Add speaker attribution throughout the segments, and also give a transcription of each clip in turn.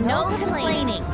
Speaker 1: No complaining.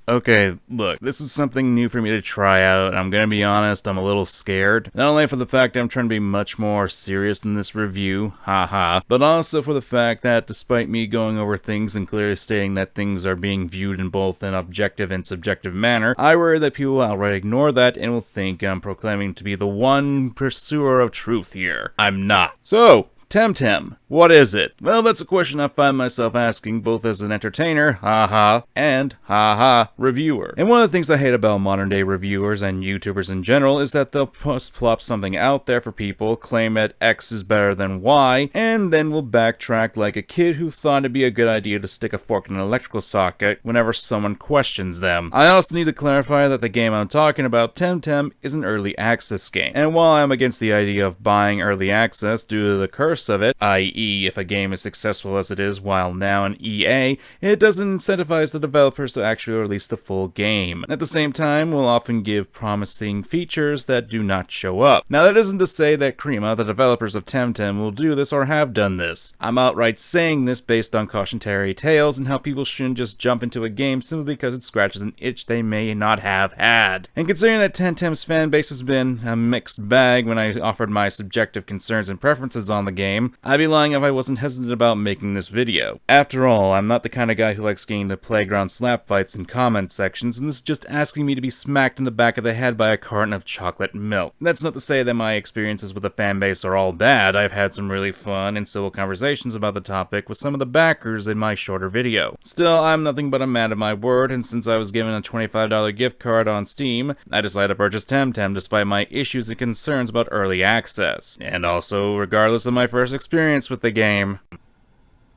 Speaker 2: Okay, look, this is something new for me to try out, and I'm gonna be honest, I'm a little scared. Not only for the fact that I'm trying to be much more serious in this review, haha, but also for the fact that despite me going over things and clearly stating that things are being viewed in both an objective and subjective manner, I worry that people will outright ignore that and will think I'm proclaiming to be the one pursuer of truth here. I'm not. So, Temtem, what is it? Well, that's a question I find myself asking both as an entertainer, haha, and haha, reviewer. And one of the things I hate about modern day reviewers and YouTubers in general is that they'll just plop something out there for people, claim that X is better than Y, and then will backtrack like a kid who thought it'd be a good idea to stick a fork in an electrical socket whenever someone questions them. I also need to clarify that the game I'm talking about, Temtem, is an early access game. And while I'm against the idea of buying early access due to the curse of it, i.e. if a game is successful as it is while now in EA, it doesn't incentivize the developers to actually release the full game. At the same time, we'll often give promising features that do not show up. Now that isn't to say that Krima, the developers of Temtem, will do this or have done this. I'm outright saying this based on cautionary tales and how people shouldn't just jump into a game simply because it scratches an itch they may not have had. And considering that Temtem's fanbase has been a mixed bag when I offered my subjective concerns and preferences on the game, I'd be lying if I wasn't hesitant about making this video. After all, I'm not the kind of guy who likes getting into playground slap fights in comment sections, and this is just asking me to be smacked in the back of the head by a carton of chocolate milk. That's not to say that my experiences with the fanbase are all bad. I've had some really fun and civil conversations about the topic with some of the backers in my shorter video. Still, I'm nothing but a man of my word, and since I was given a $25 gift card on Steam, I decided to purchase Temtem despite my issues and concerns about early access. And also, regardless of my first experience with the game.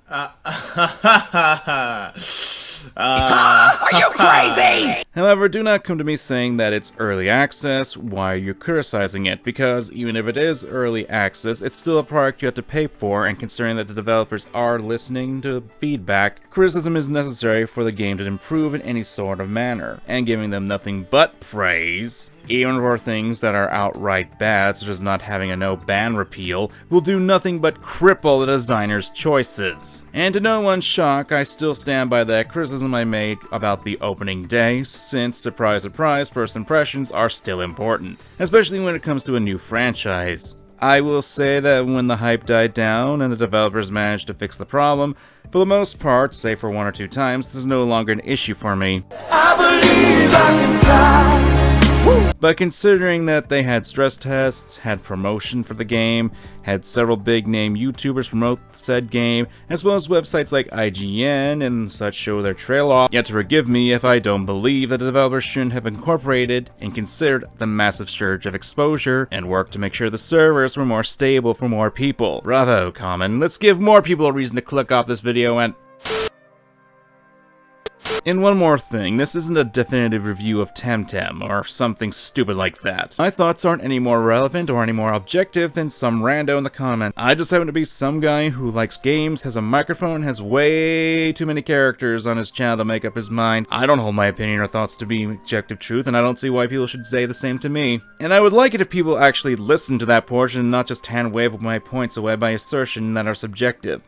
Speaker 3: Are you crazy?
Speaker 2: However, do not come to me saying that it's early access while you're criticizing it, because even if it is early access, it's still a product you have to pay for, and considering that the developers are listening to feedback, criticism is necessary for the game to improve in any sort of manner, and giving them nothing but praise, even for things that are outright bad, such as not having a no-ban repeal, will do nothing but cripple the designer's choices. And to no one's shock, I still stand by that criticism I made about the opening day, since, surprise surprise, first impressions are still important, especially when it comes to a new franchise. I will say that when the hype died down and the developers managed to fix the problem, for the most part, save for one or two times, this is no longer an issue for me. I believe I can fly. But considering that they had stress tests, had promotion for the game, had several big name YouTubers promote said game, as well as websites like IGN and such show their trail off, you have to forgive me if I don't believe that the developers shouldn't have incorporated and considered the massive surge of exposure and worked to make sure the servers were more stable for more people. Bravo, Kamen. Let's give more people a reason to click off this video and... And one more thing, this isn't a definitive review of Temtem, or something stupid like that. My thoughts aren't any more relevant or any more objective than some rando in the comments. I just happen to be some guy who likes games, has a microphone, has way too many characters on his channel to make up his mind. I don't hold my opinion or thoughts to be objective truth, and I don't see why people should say the same to me. And I would like it if people actually listen to that portion and not just hand-wave my points away by assertion that are subjective.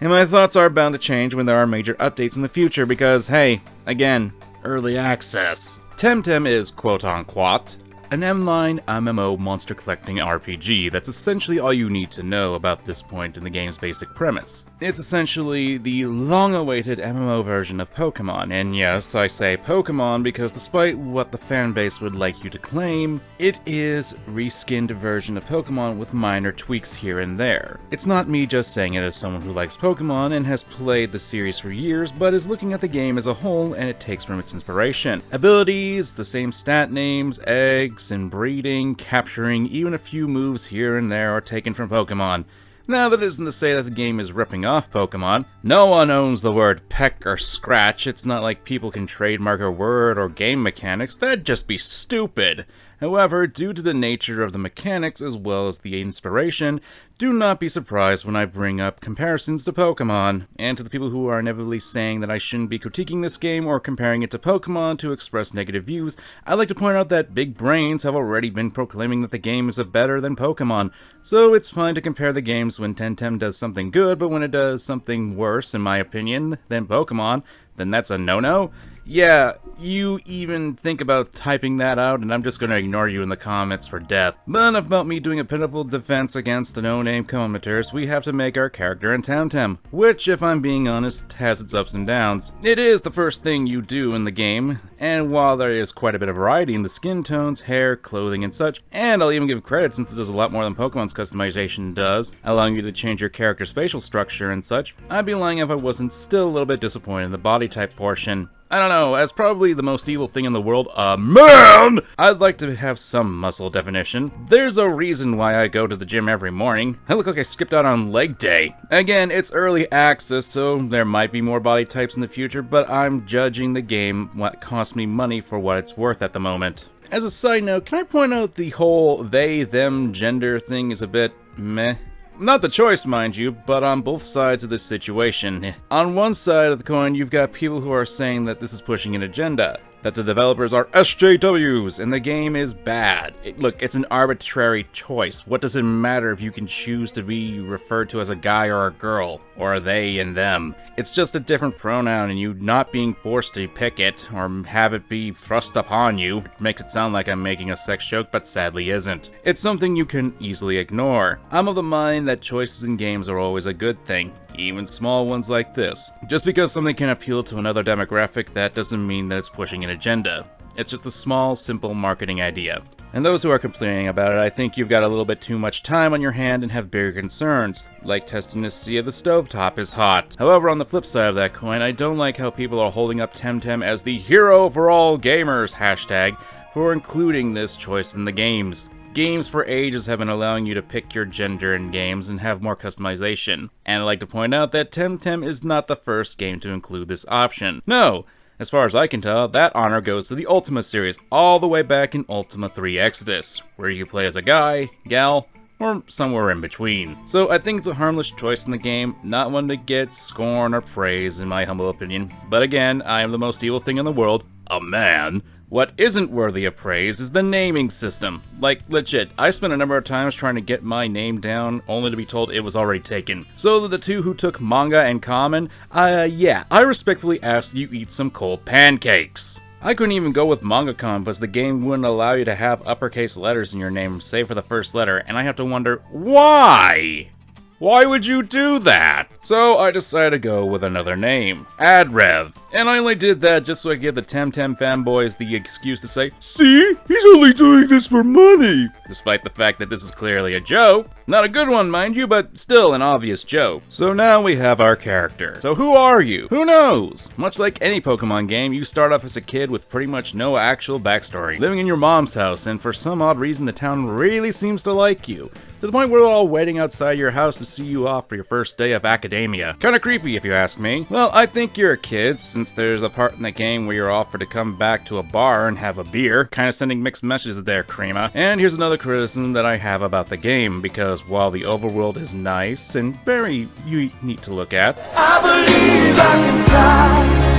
Speaker 2: And my thoughts are bound to change when there are major updates in the future because, hey, again, early access. Temtem is, quote-unquote, an M-line MMO monster collecting RPG that's essentially all you need to know about this point in the game's basic premise. It's essentially the long-awaited MMO version of Pokemon, and yes, I say Pokemon because despite what the fanbase would like you to claim, it is a reskinned version of Pokemon with minor tweaks here and there. It's not me just saying it as someone who likes Pokemon and has played the series for years, but is looking at the game as a whole and it takes from its inspiration. Abilities, the same stat names, eggs, and breeding, capturing, even a few moves here and there are taken from Pokemon. Now that isn't to say that the game is ripping off Pokemon. No one owns the word peck or scratch. It's not like people can trademark a word or game mechanics. That'd just be stupid. However, due to the nature of the mechanics as well as the inspiration, do not be surprised when I bring up comparisons to Pokemon. And to the people who are inevitably saying that I shouldn't be critiquing this game or comparing it to Pokemon to express negative views, I'd like to point out that big brains have already been proclaiming that the game is better than Pokemon. So it's fine to compare the games when Temtem does something good, but when it does something worse, in my opinion, than Pokemon, then that's a no-no. Yeah, you even think about typing that out, and I'm just gonna ignore you in the comments for death. But enough about me doing a pitiful defense against the no-name commenters. We have to make our character in Temtem, which, if I'm being honest, has its ups and downs. It is the first thing you do in the game, and while there is quite a bit of variety in the skin tones, hair, clothing, and such, and I'll even give credit since it does a lot more than Pokemon's customization does, allowing you to change your character's facial structure and such, I'd be lying if I wasn't still a little bit disappointed in the body type portion. I don't know, as probably the most evil thing in the world, a man, I'd like to have some muscle definition. There's a reason why I go to the gym every morning. I look like I skipped out on leg day. Again, it's early access, so there might be more body types in the future, but I'm judging the game what costs me money for what it's worth at the moment. As a side note, can I point out the whole they-them gender thing is a bit meh? Not the choice, mind you, but on both sides of this situation. On one side of the coin, you've got people who are saying that this is pushing an agenda, that the developers are SJWs, and the game is bad. Look, it's an arbitrary choice. What does it matter if you can choose to be referred to as a guy or a girl, or they and them? It's just a different pronoun, and you not being forced to pick it, or have it be thrust upon you, it makes it sound like I'm making a sex joke, but sadly isn't. It's something you can easily ignore. I'm of the mind that choices in games are always a good thing, even small ones like this. Just because something can appeal to another demographic, that doesn't mean that it's pushing an agenda. It's just a small, simple marketing idea. And those who are complaining about it, I think you've got a little bit too much time on your hand and have bigger concerns, like testing to see if the stovetop is hot. However, on the flip side of that coin, I don't like how people are holding up Temtem as the hero for all gamers hashtag for including this choice in the games. Games for ages have been allowing you to pick your gender in games and have more customization. And I'd like to point out that Temtem is not the first game to include this option. No! As far as I can tell, that honor goes to the Ultima series, all the way back in Ultima 3 Exodus, where you play as a guy, gal, or somewhere in between. So I think it's a harmless choice in the game, not one to get scorn or praise in my humble opinion. But again, I am the most evil thing in the world, a man. What isn't worthy of praise is the naming system. Like, legit, I spent a number of times trying to get my name down, only to be told it was already taken. So the two who took manga and kamen, yeah, I respectfully asked you eat some cold pancakes. I couldn't even go with MangaKamen because the game wouldn't allow you to have uppercase letters in your name, save for the first letter, and I have to wonder, why? Why would you do that? So I decided to go with another name, AdRev. And I only did that just so I could give the Temtem fanboys the excuse to say, see, he's only doing this for money. Despite the fact that this is clearly a joke. Not a good one, mind you, but still an obvious joke. So now we have our character. So who are you? Who knows? Much like any Pokemon game, you start off as a kid with pretty much no actual backstory, living in your mom's house, and for some odd reason the town really seems to like you. To the point where they're all waiting outside your house to see you off for your first day of academia. Kinda creepy if you ask me. Well, I think you're a kid, since there's a part in the game where you're offered to come back to a bar and have a beer. Kinda sending mixed messages there, Crema. And here's another criticism that I have about the game, because while the overworld is nice and very neat to look at, I believe I can fly.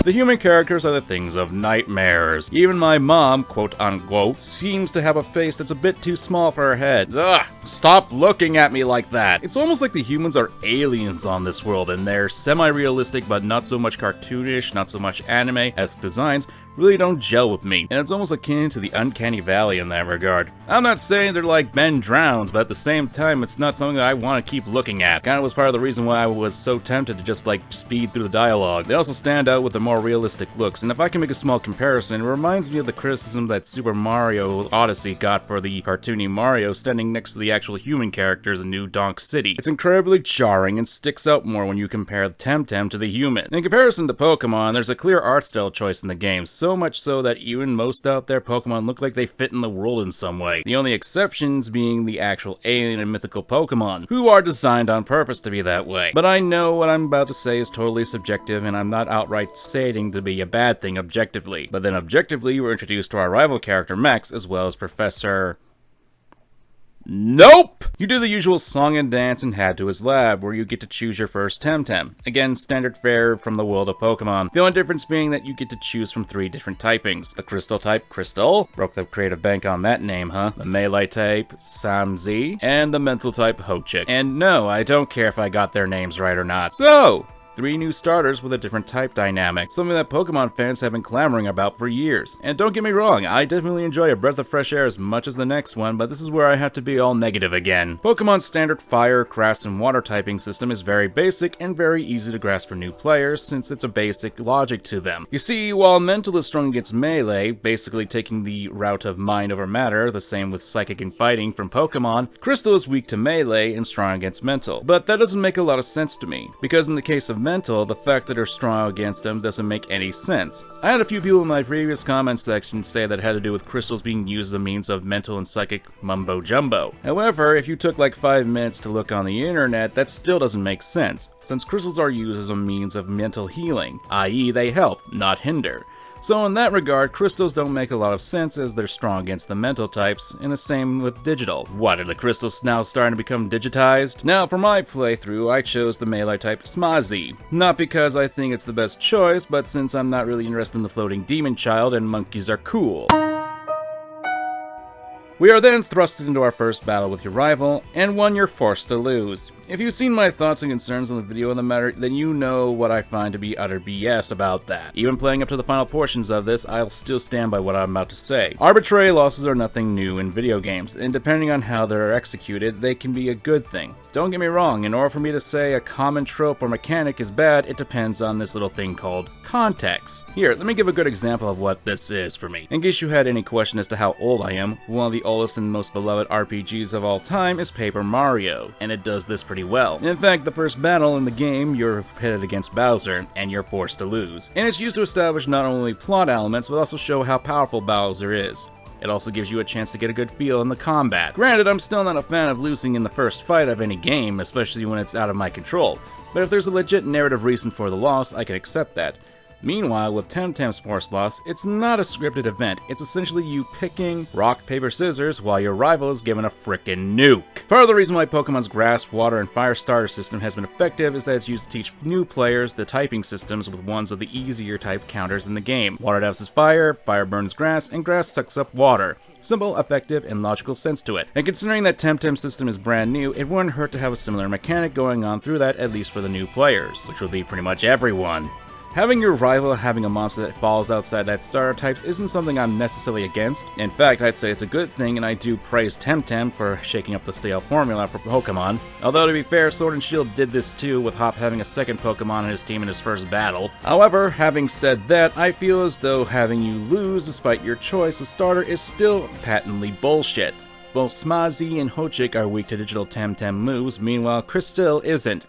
Speaker 2: The human characters are the things of nightmares. Even my mom, quote unquote, seems to have a face that's a bit too small for her head. Ugh, stop looking at me like that. It's almost like the humans are aliens on this world, and they're semi-realistic but not so much cartoonish, not so much anime-esque designs, really don't gel with me, and it's almost akin to the Uncanny Valley in that regard. I'm not saying they're like Ben Drowns, but at the same time, it's not something that I want to keep looking at. Kinda was part of the reason why I was so tempted to just like speed through the dialogue. They also stand out with their more realistic looks, and if I can make a small comparison, it reminds me of the criticism that Super Mario Odyssey got for the cartoony Mario standing next to the actual human characters in New Donk City. It's incredibly jarring and sticks out more when you compare Temtem to the human. In comparison to Pokemon, there's a clear art style choice in the game, so so much so that even most out there Pokemon look like they fit in the world in some way. The only exceptions being the actual alien and mythical Pokemon, who are designed on purpose to be that way. But I know what I'm about to say is totally subjective, and I'm not outright stating to be a bad thing objectively. But then objectively, we're introduced to our rival character Max, as well as Professor... Nope! You do the usual song and dance and head to his lab, where you get to choose your first Temtem. Again, standard fare from the world of Pokemon. The only difference being that you get to choose from 3 different typings. The Crystal type, Crystal. Broke the creative bank on that name, huh? The Melee type, Samzi. And the Mental type, Hochik. And no, I don't care if I got their names right or not. So... 3 new starters with a different type dynamic, something that Pokemon fans have been clamoring about for years. And don't get me wrong, I definitely enjoy a breath of fresh air as much as the next one, but this is where I have to be all negative again. Pokemon's standard fire, grass, and water typing system is very basic and very easy to grasp for new players since it's a basic logic to them. You see, while Mental is strong against Melee, basically taking the route of mind over matter, the same with Psychic and Fighting from Pokemon, Crystal is weak to Melee and strong against Mental. But that doesn't make a lot of sense to me, because in the case of Mental, the fact that they're strong against him doesn't make any sense. I had a few people in my previous comment section say that it had to do with crystals being used as a means of mental and psychic mumbo jumbo. However, if you took like 5 minutes to look on the internet, that still doesn't make sense, since crystals are used as a means of mental healing, i.e. they help, not hinder. So in that regard, crystals don't make a lot of sense as they're strong against the mental types, and the same with digital. What, are the crystals now starting to become digitized? Now for my playthrough, I chose the Melee type Smazy. Not because I think it's the best choice, but since I'm not really interested in the floating demon child and monkeys are cool. We are then thrusted into our first battle with your rival, and one you're forced to lose. If you've seen my thoughts and concerns on the video on the matter, then you know what I find to be utter BS about that. Even playing up to the final portions of this, I'll still stand by what I'm about to say. Arbitrary losses are nothing new in video games, and depending on how they're executed, they can be a good thing. Don't get me wrong, in order for me to say a common trope or mechanic is bad, it depends on this little thing called context. Here, let me give a good example of what this is for me. In case you had any question as to how old I am, one of the oldest and most beloved RPGs of all time is Paper Mario, and it does this pretty well. In fact, the first battle in the game, you're pitted against Bowser, and you're forced to lose. And it's used to establish not only plot elements, but also show how powerful Bowser is. It also gives you a chance to get a good feel in the combat. Granted, I'm still not a fan of losing in the first fight of any game, especially when it's out of my control, but if there's a legit narrative reason for the loss, I can accept that. Meanwhile, with Temtem's force loss, it's not a scripted event, it's essentially you picking rock, paper, scissors while your rival is given a frickin' nuke. Part of the reason why Pokemon's grass, water, and fire starter system has been effective is that it's used to teach new players the typing systems with ones of the easier type counters in the game. Water dousses fire, fire burns grass, and grass sucks up water. Simple, effective, and logical sense to it. And considering that Temtem system is brand new, it wouldn't hurt to have a similar mechanic going on through that, at least for the new players, which will be pretty much everyone. Having your rival having a monster that falls outside that starter types isn't something I'm necessarily against. In fact, I'd say it's a good thing, and I do praise Temtem for shaking up the stale formula for Pokemon. Although to be fair, Sword and Shield did this too, with Hop having a second Pokemon in his team in his first battle. However, having said that, I feel as though having you lose despite your choice of starter is still patently bullshit. Both Smazy and Hochik are weak to digital Temtem moves, meanwhile Crystal isn't,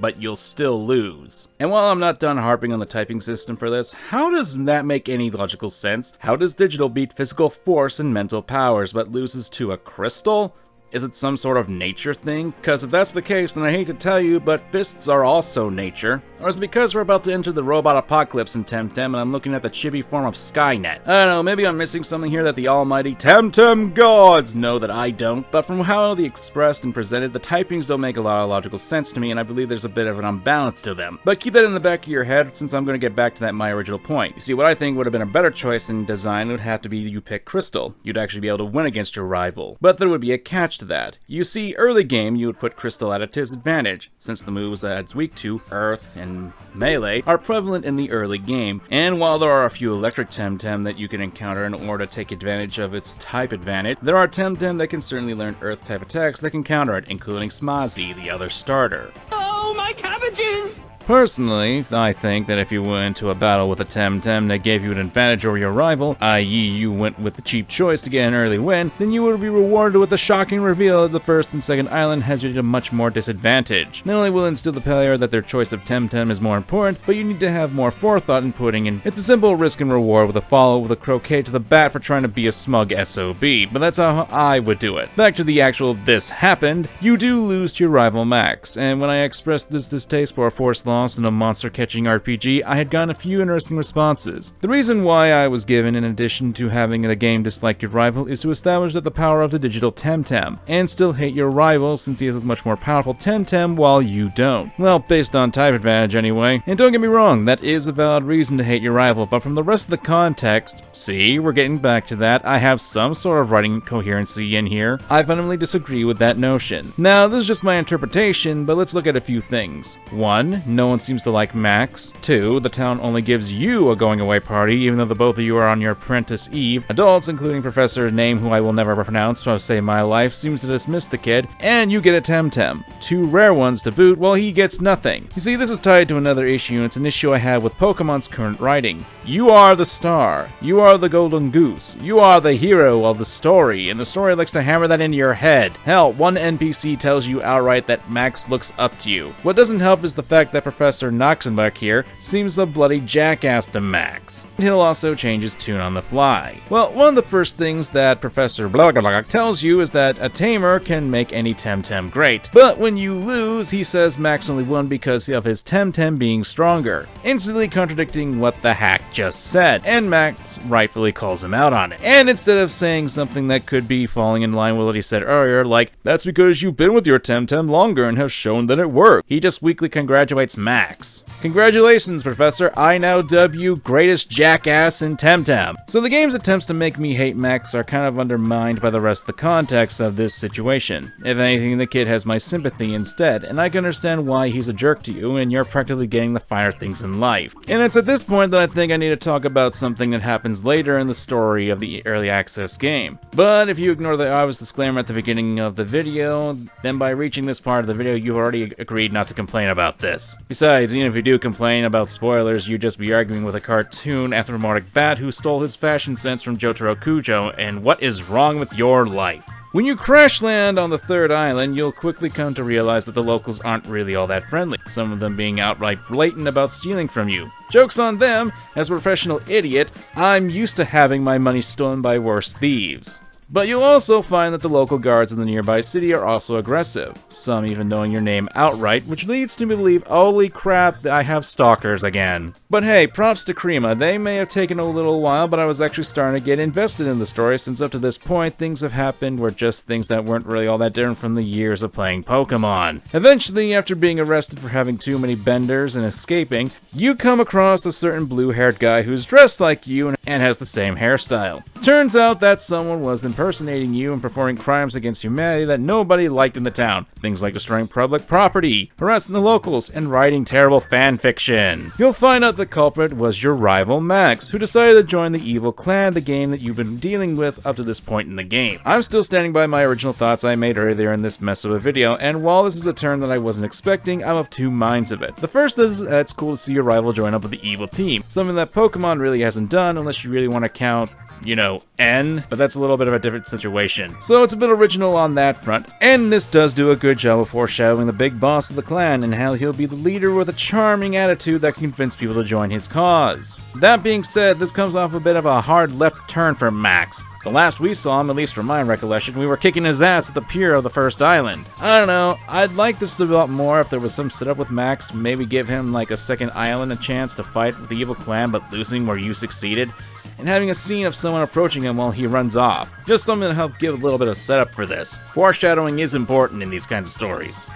Speaker 2: but you'll still lose. And while I'm not done harping on the typing system for this, how does that make any logical sense? How does digital beat physical force and mental powers but loses to a crystal? Is it some sort of nature thing? Because if that's the case, then I hate to tell you, but fists are also nature. Or is it because we're about to enter the robot apocalypse in Temtem and I'm looking at the chibi form of Skynet? I don't know, maybe I'm missing something here that the almighty Temtem gods know that I don't, but from how they expressed and presented, the typings don't make a lot of logical sense to me, and I believe there's a bit of an unbalance to them. But keep that in the back of your head, since I'm going to get back to that my original point. You see, what I think would have been a better choice in design would have to be you pick Crystal. You'd actually be able to win against your rival. But there would be a catch to that. You see, early game, you would put Crystal at a disadvantage, since the moves that it's weak to, Earth and Melee, are prevalent in the early game, and while there are a few electric Temtem that you can encounter in order to take advantage of its type advantage, there are Temtem that can certainly learn Earth type attacks that can counter it, including Smazy, the other starter.
Speaker 3: Oh, my cabbages!
Speaker 2: Personally, I think that if you went into a battle with a Temtem that gave you an advantage over your rival, i.e. you went with the cheap choice to get an early win, then you would be rewarded with the shocking reveal that the first and second island has you at a much more disadvantage. Not only will it instill the player that their choice of Temtem is more important, but you need to have more forethought in putting in. It's a simple risk and reward with a follow with a croquet to the bat for trying to be a smug SOB, but that's how I would do it. Back to the actual this happened, you do lose to your rival Max, and when I expressed this distaste for a forced loss in a monster-catching RPG, I had gotten a few interesting responses. The reason why I was given, in addition to having the game dislike your rival, is to establish that the power of the digital Temtem, and still hate your rival since he has a much more powerful Temtem while you don't. Well, based on type advantage anyway. And don't get me wrong, that is a valid reason to hate your rival, but from the rest of the context, see, we're getting back to that, I have some sort of writing coherency in here. I fundamentally disagree with that notion. Now, this is just my interpretation, but let's look at a few things. 1. No one seems to like Max. 2. The town only gives you a going away party, even though the both of you are on your apprentice eve. Adults, including Professor's name, who I will never pronounce to save my life, seems to dismiss the kid, and you get a Temtem. 2 rare ones to boot, while he gets nothing. You see, this is tied to another issue, and it's an issue I have with Pokemon's current writing. You are the star. You are the golden goose. You are the hero of the story, and the story likes to hammer that into your head. Hell, one NPC tells you outright that Max looks up to you. What doesn't help is the fact that Professor Noxenbuck here seems a bloody jackass to Max. He'll also change his tune on the fly. Well, one of the first things that Professor Blogabog tells you is that a tamer can make any Temtem great. But when you lose, he says Max only won because of his Temtem being stronger, instantly contradicting what the hack just said, and Max rightfully calls him out on it. And instead of saying something that could be falling in line with what he said earlier, like, that's because you've been with your Temtem longer and have shown that it worked, he just weakly congratulates Max. Congratulations, Professor, I now dub you greatest jackass in Temtem. So the game's attempts to make me hate Max are kind of undermined by the rest of the context of this situation. If anything, the kid has my sympathy instead, and I can understand why he's a jerk to you, and you're practically getting the finer things in life. And it's at this point that I think I need to talk about something that happens later in the story of the early access game. But if you ignore the obvious disclaimer at the beginning of the video, then by reaching this part of the video, you've already agreed not to complain about this. Besides, even if you do complain about spoilers, you'd just be arguing with a cartoon anthropomorphic bat who stole his fashion sense from Jotaro Kujo, and what is wrong with your life? When you crash land on the third island, you'll quickly come to realize that the locals aren't really all that friendly, some of them being outright blatant about stealing from you. Joke's on them, as a professional idiot, I'm used to having my money stolen by worse thieves. But you'll also find that the local guards in the nearby city are also aggressive, some even knowing your name outright, which leads to me to believe, holy crap, I have stalkers again. But hey, props to Krima, they may have taken a little while, but I was actually starting to get invested in the story, since up to this point, things have happened were just things that weren't really all that different from the years of playing Pokemon. Eventually, after being arrested for having too many benders and escaping, you come across a certain blue-haired guy who's dressed like you and has the same hairstyle. Turns out that someone was impersonating you and performing crimes against humanity that nobody liked in the town. Things like destroying public property, harassing the locals, and writing terrible fan fiction. You'll find out the culprit was your rival Max, who decided to join the evil clan, the game that you've been dealing with up to this point in the game. I'm still standing by my original thoughts I made earlier in this mess of a video, and while this is a turn that I wasn't expecting, I'm of two minds of it. The first is that it's cool to see your rival join up with the evil team, something that Pokemon really hasn't done unless you really want to count, you know, N, but that's a little bit of a different situation. So it's a bit original on that front, and this does do a good job of foreshadowing the big boss of the clan and how he'll be the leader with a charming attitude that can convince people to join his cause. That being said, this comes off a bit of a hard left turn for Max. The last we saw him, at least from my recollection, we were kicking his ass at the pier of the first island. I don't know, I'd like this to develop more if there was some setup with Max, maybe give him like a second island a chance to fight with the evil clan but losing where you succeeded, and having a scene of someone approaching him while he runs off. Just something to help give a little bit of setup for this. Foreshadowing is important in these kinds of stories.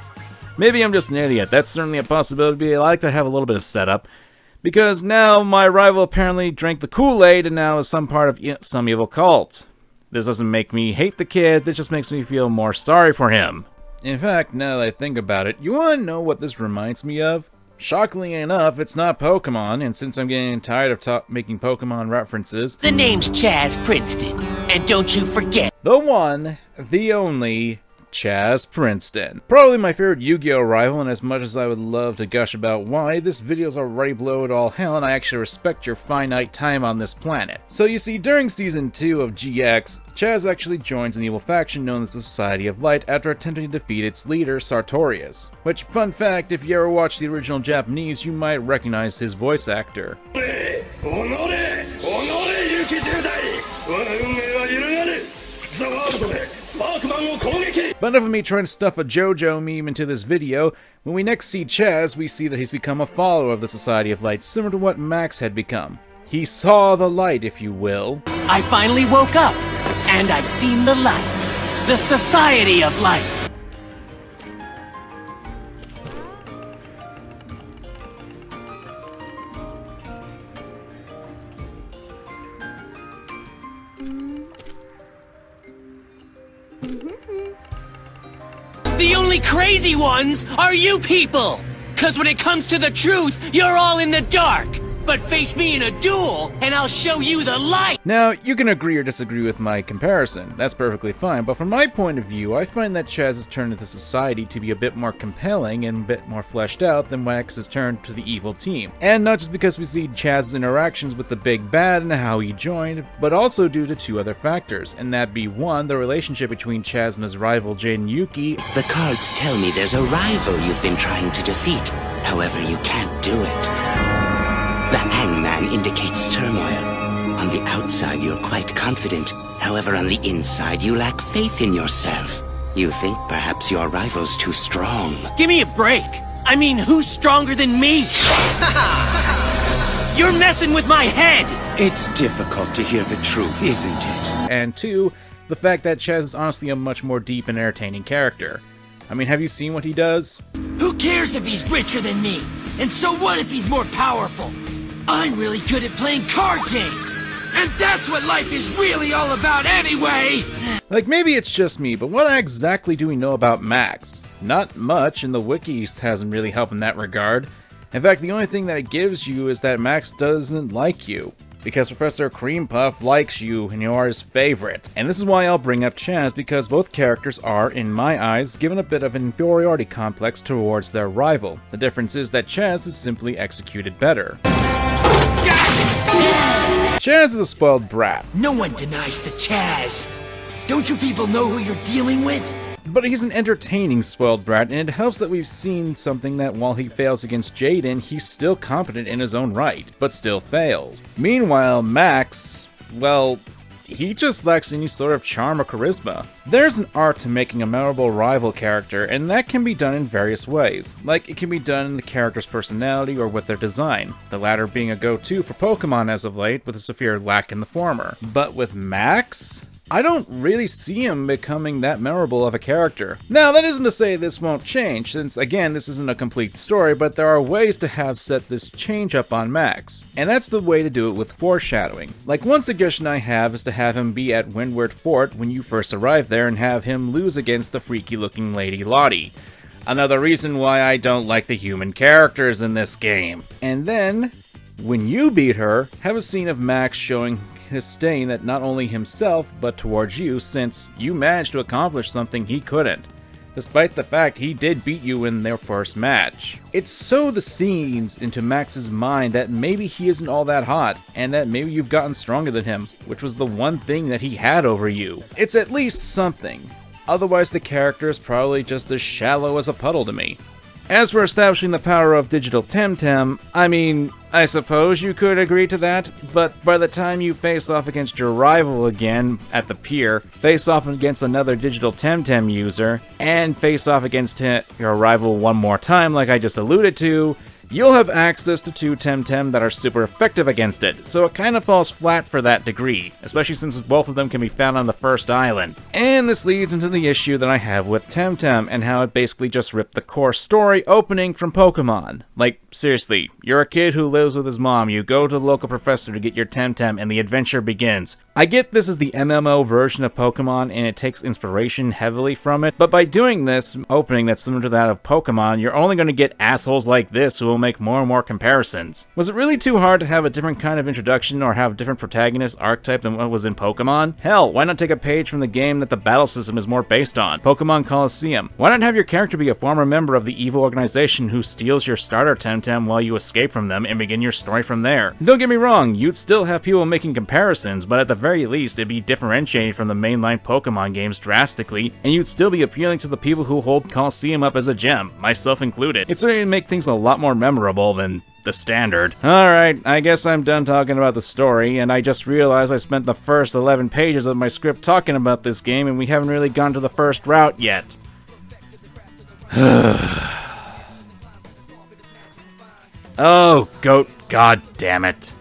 Speaker 2: Maybe I'm just an idiot, that's certainly a possibility. I like to have a little bit of setup, because now my rival apparently drank the Kool-Aid and now is some part of some evil cult. This doesn't make me hate the kid, this just makes me feel more sorry for him. In fact, now that I think about it, you wanna know what this reminds me of? Shockingly enough, it's not Pokemon, and since I'm getting tired of making Pokemon references,
Speaker 1: the name's Chaz Princeton, and don't you forget,
Speaker 2: the one, the only, Chaz Princeton. Probably my favorite Yu-Gi-Oh! Rival, and as much as I would love to gush about why, this video's already below it all hell, and I actually respect your finite time on this planet. So you see, during Season 2 of GX, Chaz actually joins an evil faction known as the Society of Light after attempting to defeat its leader, Sartorius. Which, fun fact, if you ever watched the original Japanese, you might recognize his voice actor. But enough of me trying to stuff a JoJo meme into this video. When we next see Chaz, we see that he's become a follower of the Society of Light, similar to what Max had become. He saw the light, if you will.
Speaker 1: I finally woke up, and I've seen the light. The Society of Light. The only crazy ones are you people! 'Cause when it comes to the truth, you're all in the dark! But face me in a duel, and I'll show you the light!
Speaker 2: Now, you can agree or disagree with my comparison, that's perfectly fine, but from my point of view, I find that Chaz's turn to the Society to be a bit more compelling and a bit more fleshed out than Max's turn to the evil team. And not just because we see Chaz's interactions with the Big Bad and how he joined, but also due to two other factors, and that be one, the relationship between Chaz and his rival Jaden Yuki.
Speaker 4: The cards tell me there's a rival you've been trying to defeat, however you can't do it. The hangman indicates turmoil. On the outside, you're quite confident. However, on the inside, you lack faith in yourself. You think perhaps your rival's too strong.
Speaker 1: Give me a break! I mean, who's stronger than me? You're messing with my head!
Speaker 4: It's difficult to hear the truth, isn't it?
Speaker 2: And two, the fact that Chaz is honestly a much more deep and entertaining character. I mean, have you seen what he does?
Speaker 1: Who cares if he's richer than me? And so what if he's more powerful? I'm really good at playing card games! And that's what life is really all about anyway!
Speaker 2: Like, maybe it's just me, but what exactly do we know about Max? Not much, and the wiki hasn't really helped in that regard. In fact, the only thing that it gives you is that Max doesn't like you, because Professor Cream Puff likes you and you are his favorite. And this is why I'll bring up Chaz, because both characters are, in my eyes, given a bit of an inferiority complex towards their rival. The difference is that Chaz is simply executed better. Chaz is a spoiled brat.
Speaker 1: No one denies the Chaz. Don't you people know who you're dealing with?
Speaker 2: But he's an entertaining spoiled brat, and it helps that we've seen something that while he fails against Jaden, he's still competent in his own right, but still fails. Meanwhile, Max, well, he just lacks any sort of charm or charisma. There's an art to making a memorable rival character, and that can be done in various ways. Like, it can be done in the character's personality or with their design, the latter being a go-to for Pokemon as of late, with a severe lack in the former. But with Max, I don't really see him becoming that memorable of a character. Now, that isn't to say this won't change, since again, this isn't a complete story, but there are ways to have set this change up on Max. And that's the way to do it with foreshadowing. Like, one suggestion I have is to have him be at Windward Fort when you first arrive there and have him lose against the freaky looking Lady Lottie. Another reason why I don't like the human characters in this game. And then, when you beat her, have a scene of Max showing his disdain at not only himself, but towards you, since you managed to accomplish something he couldn't, despite the fact he did beat you in their first match. It's sow the seeds into Max's mind that maybe he isn't all that hot, and that maybe you've gotten stronger than him, which was the one thing that he had over you. It's at least something. Otherwise, the character is probably just as shallow as a puddle to me. As for establishing the power of digital Temtem, I mean, I suppose you could agree to that, but by the time you face off against your rival again at the pier, face off against another digital Temtem user, and face off against your rival one more time like I just alluded to, you'll have access to two Temtem that are super effective against it, so it kind of falls flat for that degree, especially since both of them can be found on the first island. And this leads into the issue that I have with Temtem, and how it basically just ripped the core story opening from Pokemon. Like, seriously, you're a kid who lives with his mom, you go to the local professor to get your Temtem, and the adventure begins. I get this is the MMO version of Pokemon, and it takes inspiration heavily from it, but by doing this opening that's similar to that of Pokemon, you're only going to get assholes like this who will make more and more comparisons. Was it really too hard to have a different kind of introduction or have a different protagonist archetype than what was in Pokemon? Hell, why not take a page from the game that the battle system is more based on, Pokemon Colosseum? Why not have your character be a former member of the evil organization who steals your starter Temtem while you escape from them and begin your story from there? Don't get me wrong, you'd still have people making comparisons, but at the very least it'd be differentiated from the mainline Pokemon games drastically, and you'd still be appealing to the people who hold Colosseum up as a gem, myself included. It'd certainly make things a lot more memorable than the standard. Alright, I guess I'm done talking about the story, and I just realized I spent the first 11 pages of my script talking about this game, and we haven't really gone to the first route yet. Oh, goat, god damn it.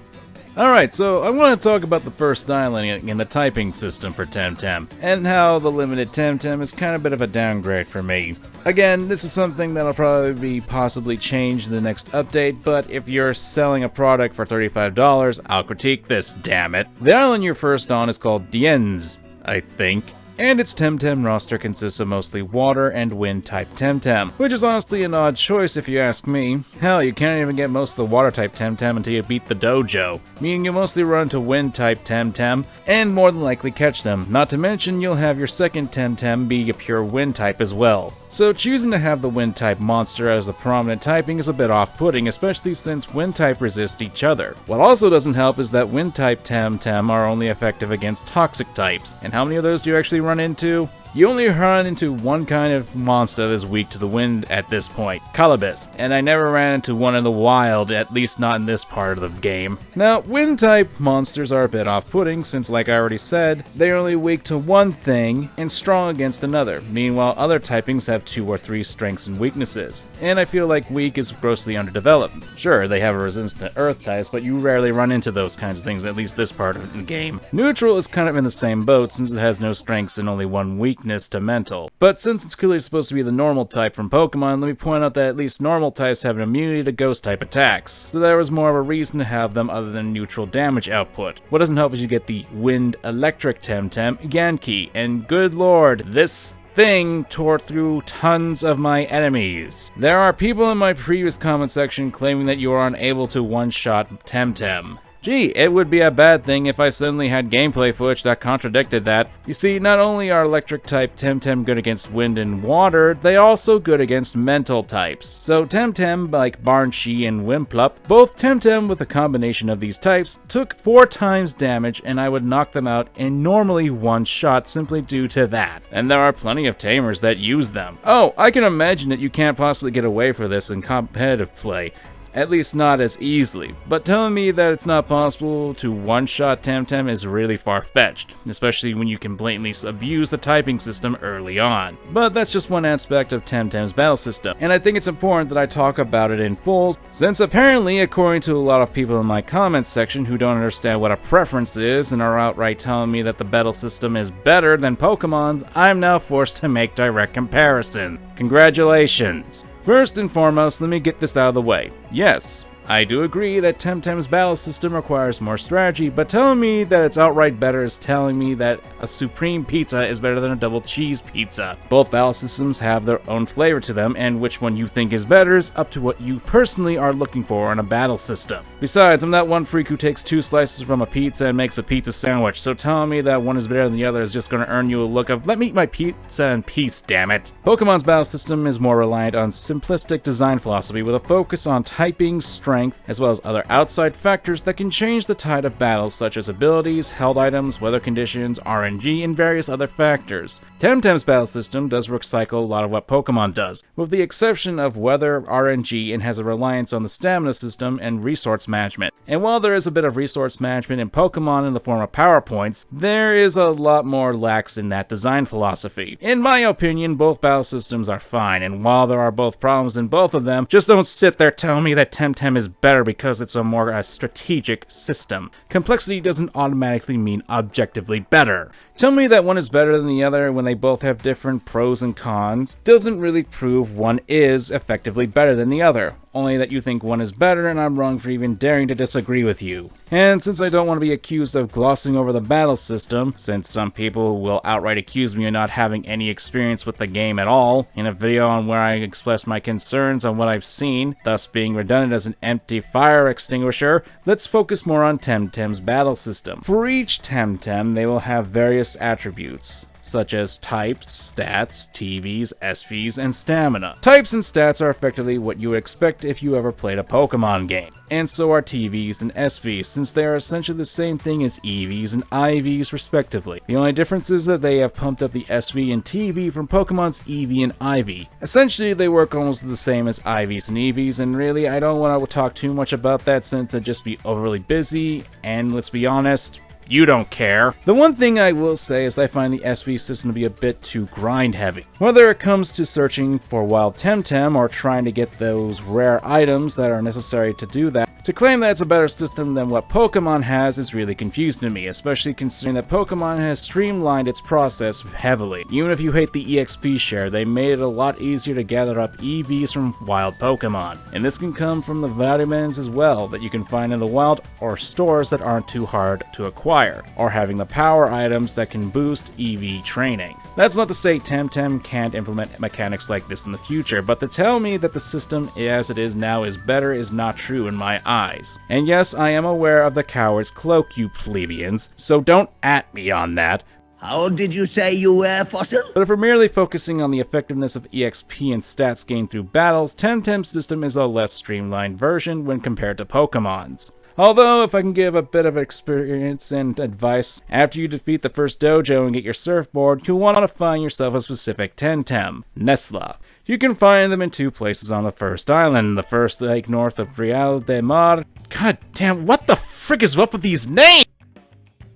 Speaker 2: Alright, so I want to talk about the first styling in the typing system for Temtem, and how the limited Temtem is kind of a bit of a downgrade for me. Again, this is something that'll probably be possibly changed in the next update, but if you're selling a product for $35, I'll critique this, damn it. The island you're first on is called Dienz, I think. And its Temtem roster consists of mostly water and wind type Temtem, which is honestly an odd choice if you ask me. Hell, you can't even get most of the water type Temtem until you beat the dojo, meaning you mostly run to wind type Temtem, and more than likely catch them. Not to mention you'll have your second Temtem be a pure wind type as well. So choosing to have the wind type monster as the prominent typing is a bit off-putting, especially since wind type resist each other. What also doesn't help is that wind type Temtem are only effective against toxic types, and how many of those do you actually run into? You only run into one kind of monster that is weak to the wind at this point, Calibus, and I never ran into one in the wild, at least not in this part of the game. Now, wind-type monsters are a bit off-putting, since like I already said, they're only weak to one thing and strong against another, meanwhile other typings have 2 or 3 strengths and weaknesses, and I feel like weak is grossly underdeveloped. Sure, they have a resistance to earth types, but you rarely run into those kinds of things, at least this part of the game. Neutral is kind of in the same boat, since it has no strengths and only one weakness to mental. But since it's clearly supposed to be the normal type from Pokemon, let me point out that at least normal types have an immunity to ghost type attacks, so there was more of a reason to have them other than neutral damage output. What doesn't help is you get the wind electric Temtem, Genki, and good lord, this thing tore through tons of my enemies. There are people in my previous comment section claiming that you are unable to one-shot Temtem. Gee, it would be a bad thing if I suddenly had gameplay footage that contradicted that. You see, not only are electric type Temtem good against wind and water, they are also good against mental types. So Temtem, like Barnshee and Wimplup, both Temtem with a combination of these types, took 4 times damage and I would knock them out in normally one shot simply due to that. And there are plenty of tamers that use them. Oh, I can imagine that you can't possibly get away from this in competitive play. At least not as easily, but telling me that it's not possible to one-shot Temtem is really far-fetched, especially when you can blatantly abuse the typing system early on. But that's just one aspect of Temtem's battle system, and I think it's important that I talk about it in full, since apparently, according to a lot of people in my comments section who don't understand what a preference is and are outright telling me that the battle system is better than Pokemon's, I'm now forced to make direct comparison. Congratulations! First and foremost, let me get this out of the way. Yes, I do agree that Temtem's battle system requires more strategy, but telling me that it's outright better is telling me that a supreme pizza is better than a double cheese pizza. Both battle systems have their own flavor to them, and which one you think is better is up to what you personally are looking for in a battle system. Besides, I'm that one freak who takes 2 slices from a pizza and makes a pizza sandwich, so telling me that one is better than the other is just going to earn you a look of, let me eat my pizza in peace, damn it. Pokemon's battle system is more reliant on simplistic design philosophy with a focus on typing, strength, as well as other outside factors that can change the tide of battles such as abilities, held items, weather conditions, RNG, and various other factors. Temtem's battle system does recycle a lot of what Pokemon does, with the exception of weather, RNG, and has a reliance on the stamina system and resource management. And while there is a bit of resource management in Pokemon in the form of power points, there is a lot more lax in that design philosophy. In my opinion, both battle systems are fine, and while there are both problems in both of them, just don't sit there telling me that Temtem is better because it's a more strategic system. Complexity doesn't automatically mean objectively better. Tell me that one is better than the other when they both have different pros and cons doesn't really prove one is effectively better than the other. Only that you think one is better and I'm wrong for even daring to disagree with you. And since I don't want to be accused of glossing over the battle system, since some people will outright accuse me of not having any experience with the game at all, in a video on where I express my concerns on what I've seen, thus being redundant as an empty fire extinguisher, let's focus more on Temtem's battle system. For each Temtem, they will have various attributes, such as types, stats, TVs, SVs, and stamina. Types and stats are effectively what you would expect if you ever played a Pokemon game, and so are TVs and SVs, since they are essentially the same thing as EVs and IVs respectively. The only difference is that they have pumped up the SV and TV from Pokemon's EV and IV. Essentially, they work almost the same as IVs and EVs, and really, I don't want to talk too much about that since it'd just be overly busy, and let's be honest, you don't care. The one thing I will say is I find the SV system to be a bit too grind heavy. Whether it comes to searching for wild Temtem or trying to get those rare items that are necessary to do that, to claim that it's a better system than what Pokemon has is really confusing to me, especially considering that Pokemon has streamlined its process heavily. Even if you hate the EXP share, they made it a lot easier to gather up EVs from wild Pokemon. And this can come from the vitamins as well that you can find in the wild or stores that aren't too hard to acquire, or having the power items that can boost EV training. That's not to say Temtem can't implement mechanics like this in the future, but to tell me that the system as it is now is better is not true in my eyes. And yes, I am aware of the coward's cloak, you plebeians, so don't at me on that.
Speaker 3: How old did you say you were, Fossil?
Speaker 2: But if we're merely focusing on the effectiveness of EXP and stats gained through battles, Temtem's system is a less streamlined version when compared to Pokemon's. Although, if I can give a bit of experience and advice, after you defeat the first dojo and get your surfboard, you'll want to find yourself a specific Temtem, Nesla. You can find them in two places on the first island, the first lake north of Real de Mar. God damn, what the frick is up with these names?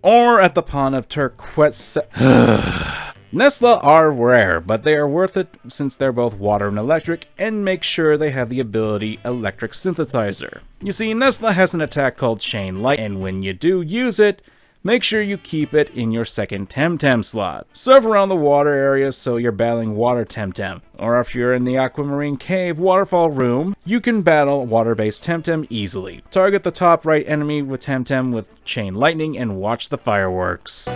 Speaker 2: Or at the pond of Turquoise. Nesla are rare, but they are worth it since they're both water and electric, and make sure they have the ability Electric Synthesizer. You see, Nesla has an attack called Chain Light, and when you do use it, make sure you keep it in your second Temtem slot. Serve around the water area so you're battling Water Temtem, or if you're in the Aquamarine Cave Waterfall Room, you can battle water-based Temtem easily. Target the top right enemy with Temtem with Chain Lightning and watch the fireworks.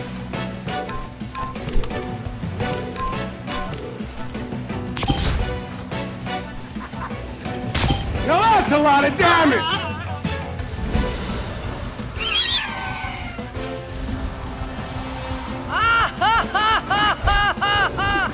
Speaker 3: Now that's a lot of damage!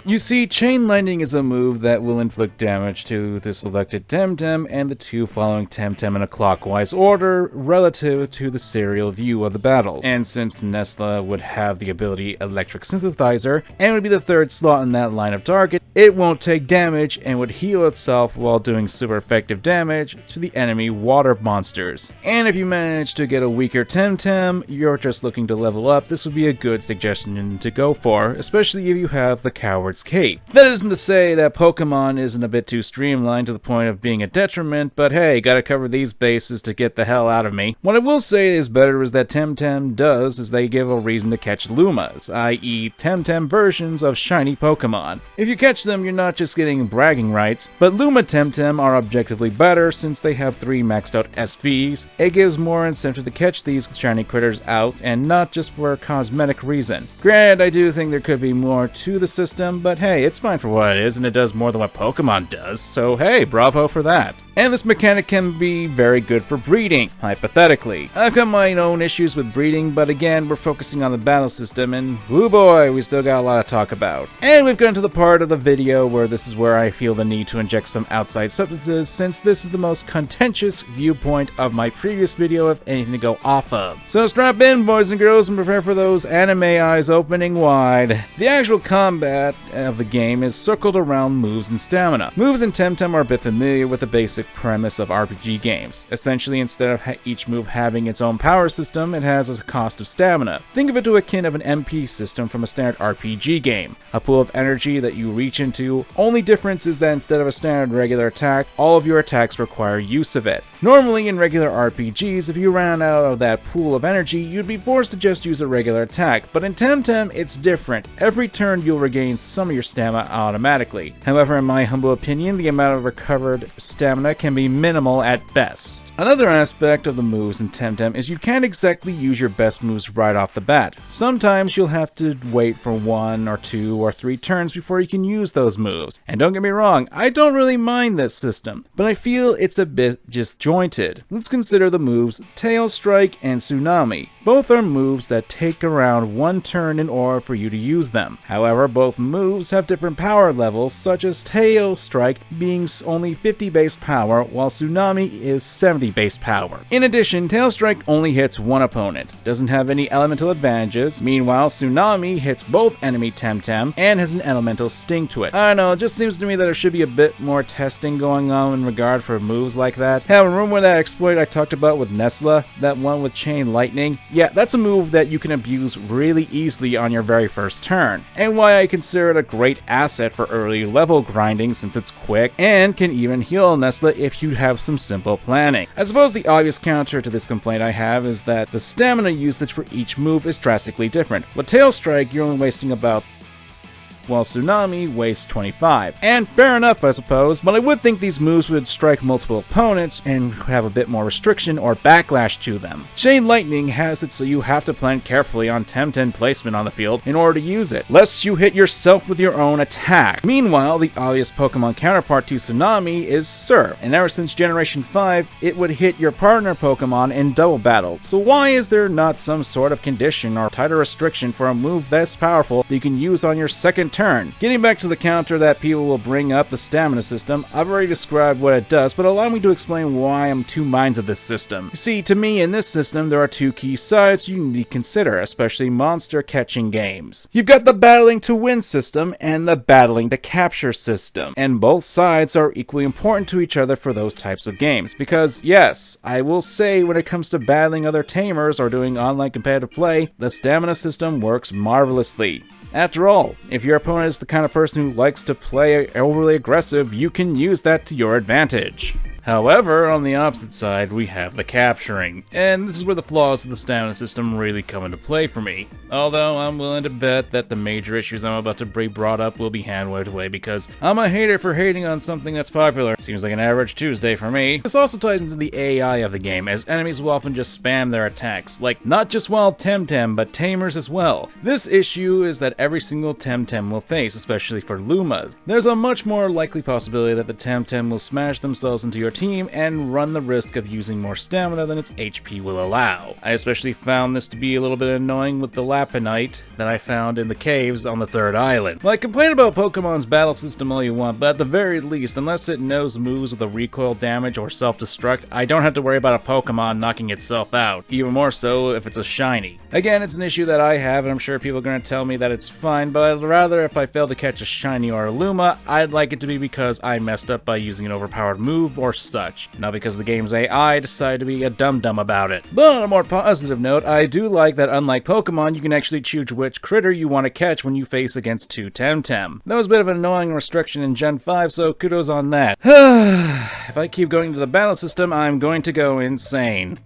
Speaker 2: You see, Chain Lightning is a move that will inflict damage to the selected Temtem and the two following Temtem in a clockwise order relative to the serial view of the battle. And since Nesla would have the ability Electric Synthesizer and would be the third slot in that line of target, it won't take damage and would heal itself while doing super effective damage to the enemy water monsters. And if you manage to get a weaker Temtem, you're just looking to level up, this would be a good suggestion to go for, especially if you have the Coward's Cape. That isn't to say that Pokemon isn't a bit too streamlined to the point of being a detriment, but hey, gotta cover these bases to get the hell out of me. What I will say is better is that Temtem does is they give a reason to catch Lumas, i.e. Temtem versions of shiny Pokemon. If you catch them, you're not just getting bragging rights, but Luma Temtem are objectively better since they have 3 maxed out SVs. It gives more incentive to catch these shiny critters out and not just for a cosmetic reason. Granted, I do think there could be more to the system, but hey, it's fine for what it is and it does more than what Pokemon does, so hey, bravo for that. And this mechanic can be very good for breeding, hypothetically. I've got my own issues with breeding, but again, we're focusing on the battle system, and woo boy, we still got a lot to talk about. And we've gotten to the part of the video where this is where I feel the need to inject some outside substances, since this is the most contentious viewpoint of my previous video of anything to go off of. So strap in, boys and girls, and prepare for those anime eyes opening wide. The actual combat of the game is circled around moves and stamina. Moves in Temtem are a bit familiar with the basic premise of RPG games. Essentially, instead of each move having its own power system, it has a cost of stamina. Think of it to akin of an MP system from a standard RPG game. A pool of energy that you reach into. Only difference is that instead of a standard regular attack, all of your attacks require use of it. Normally in regular RPGs, if you ran out of that pool of energy, you'd be forced to just use a regular attack, but in Temtem, it's different. Every turn you'll regain some some of your stamina automatically. However, in my humble opinion, the amount of recovered stamina can be minimal at best. Another aspect of the moves in Temtem is you can't exactly use your best moves right off the bat. Sometimes you'll have to wait for 1 or 2 or 3 turns before you can use those moves. And don't get me wrong, I don't really mind this system, but I feel it's a bit disjointed. Let's consider the moves Tail Strike and Tsunami. Both are moves that take around 1 turn in order for you to use them. However, both moves have different power levels, such as Tail Strike being only 50 base power, while Tsunami is 70 base power. In addition, Tail Strike only hits one opponent, doesn't have any elemental advantages. Meanwhile, Tsunami hits both enemy Temtem and has an elemental sting to it. I don't know, it just seems to me that there should be a bit more testing going on in regard for moves like that. Hell, remember that exploit I talked about with Nesla? That one with Chain Lightning? Yeah, that's a move that you can abuse really easily on your very first turn, and why I consider it a great asset for early level grinding since it's quick and can even heal Nesla if you have some simple planning. I suppose the obvious counter to this complaint I have is that the stamina usage for each move is drastically different. With Tail Strike, you're only wasting about, while Tsunami wastes 25. And fair enough, I suppose, but I would think these moves would strike multiple opponents and have a bit more restriction or backlash to them. Chain Lightning has it so you have to plan carefully on Temtem placement on the field in order to use it, lest you hit yourself with your own attack. Meanwhile, the obvious Pokemon counterpart to Tsunami is Surf, and ever since Generation 5, it would hit your partner Pokemon in double battle. So why is there not some sort of condition or tighter restriction for a move this powerful that you can use on your second turn? Getting back to the counter that people will bring up, the stamina system, I've already described what it does, but allow me to explain why I'm two minds of this system. You see, to me, in this system, there are 2 key sides you need to consider, especially monster catching games. You've got the battling to win system and the battling to capture system, and both sides are equally important to each other for those types of games, because yes, I will say when it comes to battling other tamers or doing online competitive play, the stamina system works marvelously. After all, if your opponent is the kind of person who likes to play overly aggressive, you can use that to your advantage. However, on the opposite side, we have the capturing, and this is where the flaws of the stamina system really come into play for me. Although I'm willing to bet that the major issues I'm about to be brought up will be hand-waved away because I'm a hater for hating on something that's popular. Seems like an average Tuesday for me. This also ties into the AI of the game, as enemies will often just spam their attacks, like not just wild Temtem, but tamers as well. This issue is that every single Temtem will face, especially for Lumas. There's a much more likely possibility that the Temtem will smash themselves into your team and run the risk of using more stamina than its HP will allow. I especially found this to be a little bit annoying with the Lapinite that I found in the caves on the 3rd island. Like, complain about Pokemon's battle system all you want, but at the very least, unless it knows moves with a recoil damage or self-destruct, I don't have to worry about a Pokemon knocking itself out, even more so if it's a shiny. Again, it's an issue that I have, and I'm sure people are going to tell me that it's fine, but I'd rather if I fail to catch a shiny or a Luma, I'd like it to be because I messed up by using an overpowered move or such, not because the game's AI decided to be a dum-dum about it. But on a more positive note, I do like that unlike Pokemon, you can actually choose which critter you want to catch when you face against 2 Temtem. That was a bit of an annoying restriction in Gen 5, so kudos on that. If I keep going to the battle system, I'm going to go insane.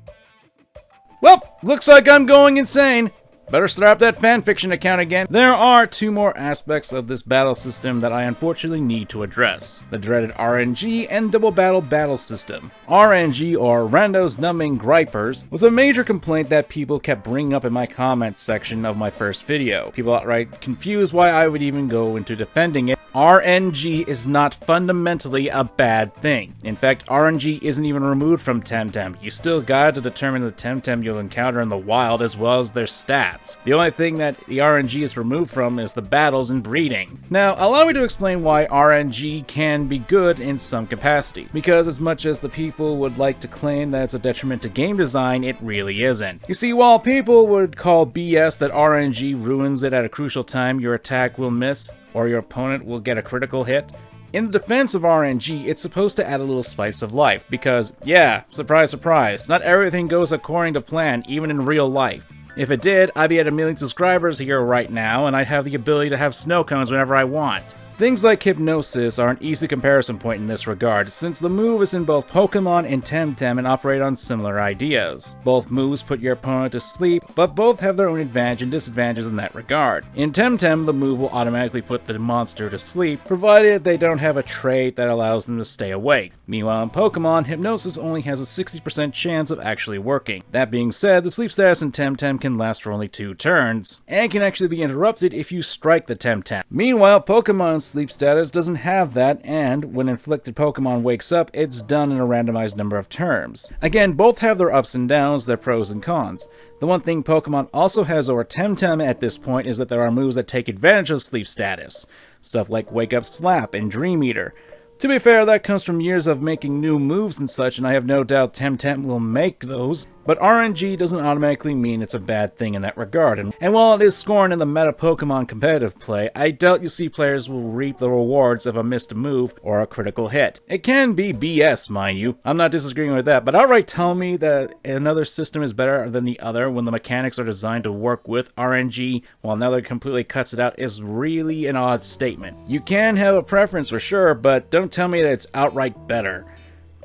Speaker 2: Well, looks like I'm going insane. Better start up that fanfiction account again. There are 2 more aspects of this battle system that I unfortunately need to address. The dreaded RNG and double battle system. RNG, or Randos Numbing Gripers, was a major complaint that people kept bringing up in my comments section of my first video. People outright confused why I would even go into defending it. RNG is not fundamentally a bad thing. In fact, RNG isn't even removed from Temtem. You still gotta determine the Temtem you'll encounter in the wild as well as their stats. The only thing that the RNG is removed from is the battles and breeding. Now, allow me to explain why RNG can be good in some capacity, because as much as the people would like to claim that it's a detriment to game design, it really isn't. You see, while people would call BS that RNG ruins it at a crucial time your attack will miss, or your opponent will get a critical hit, in the defense of RNG, it's supposed to add a little spice of life, because, yeah, surprise surprise, not everything goes according to plan, even in real life. If it did, I'd be at 1 million subscribers here right now, and I'd have the ability to have snow cones whenever I want. Things like Hypnosis are an easy comparison point in this regard, since the move is in both Pokemon and Temtem and operate on similar ideas. Both moves put your opponent to sleep, but both have their own advantage and disadvantages in that regard. In Temtem, the move will automatically put the monster to sleep, provided they don't have a trait that allows them to stay awake. Meanwhile, in Pokemon, Hypnosis only has a 60% chance of actually working. That being said, the sleep status in Temtem can last for only 2 turns, and can actually be interrupted if you strike the Temtem. Meanwhile, Pokemon's sleep status doesn't have that, and when inflicted Pokemon wakes up, it's done in a randomized number of turns. Again, both have their ups and downs, their pros and cons. The one thing Pokemon also has over Temtem at this point is that there are moves that take advantage of sleep status. Stuff like Wake Up Slap and Dream Eater. To be fair, that comes from years of making new moves and such, and I have no doubt Temtem will make those, but RNG doesn't automatically mean it's a bad thing in that regard, and while it is scorned in the meta Pokemon competitive play, I doubt you see players will reap the rewards of a missed move or a critical hit. It can be BS, mind you, I'm not disagreeing with that, but outright tell me that another system is better than the other when the mechanics are designed to work with RNG while another completely cuts it out is really an odd statement. You can have a preference for sure, but don't tell me that it's outright better.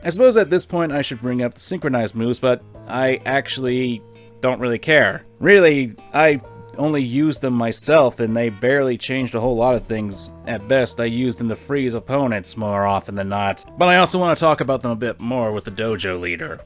Speaker 2: I suppose at this point I should bring up the synchronized moves, but I actually don't really care. Really, I only use them myself and they barely changed a whole lot of things. At best, I use them to freeze opponents more often than not, but I also want to talk about them a bit more with the dojo leader.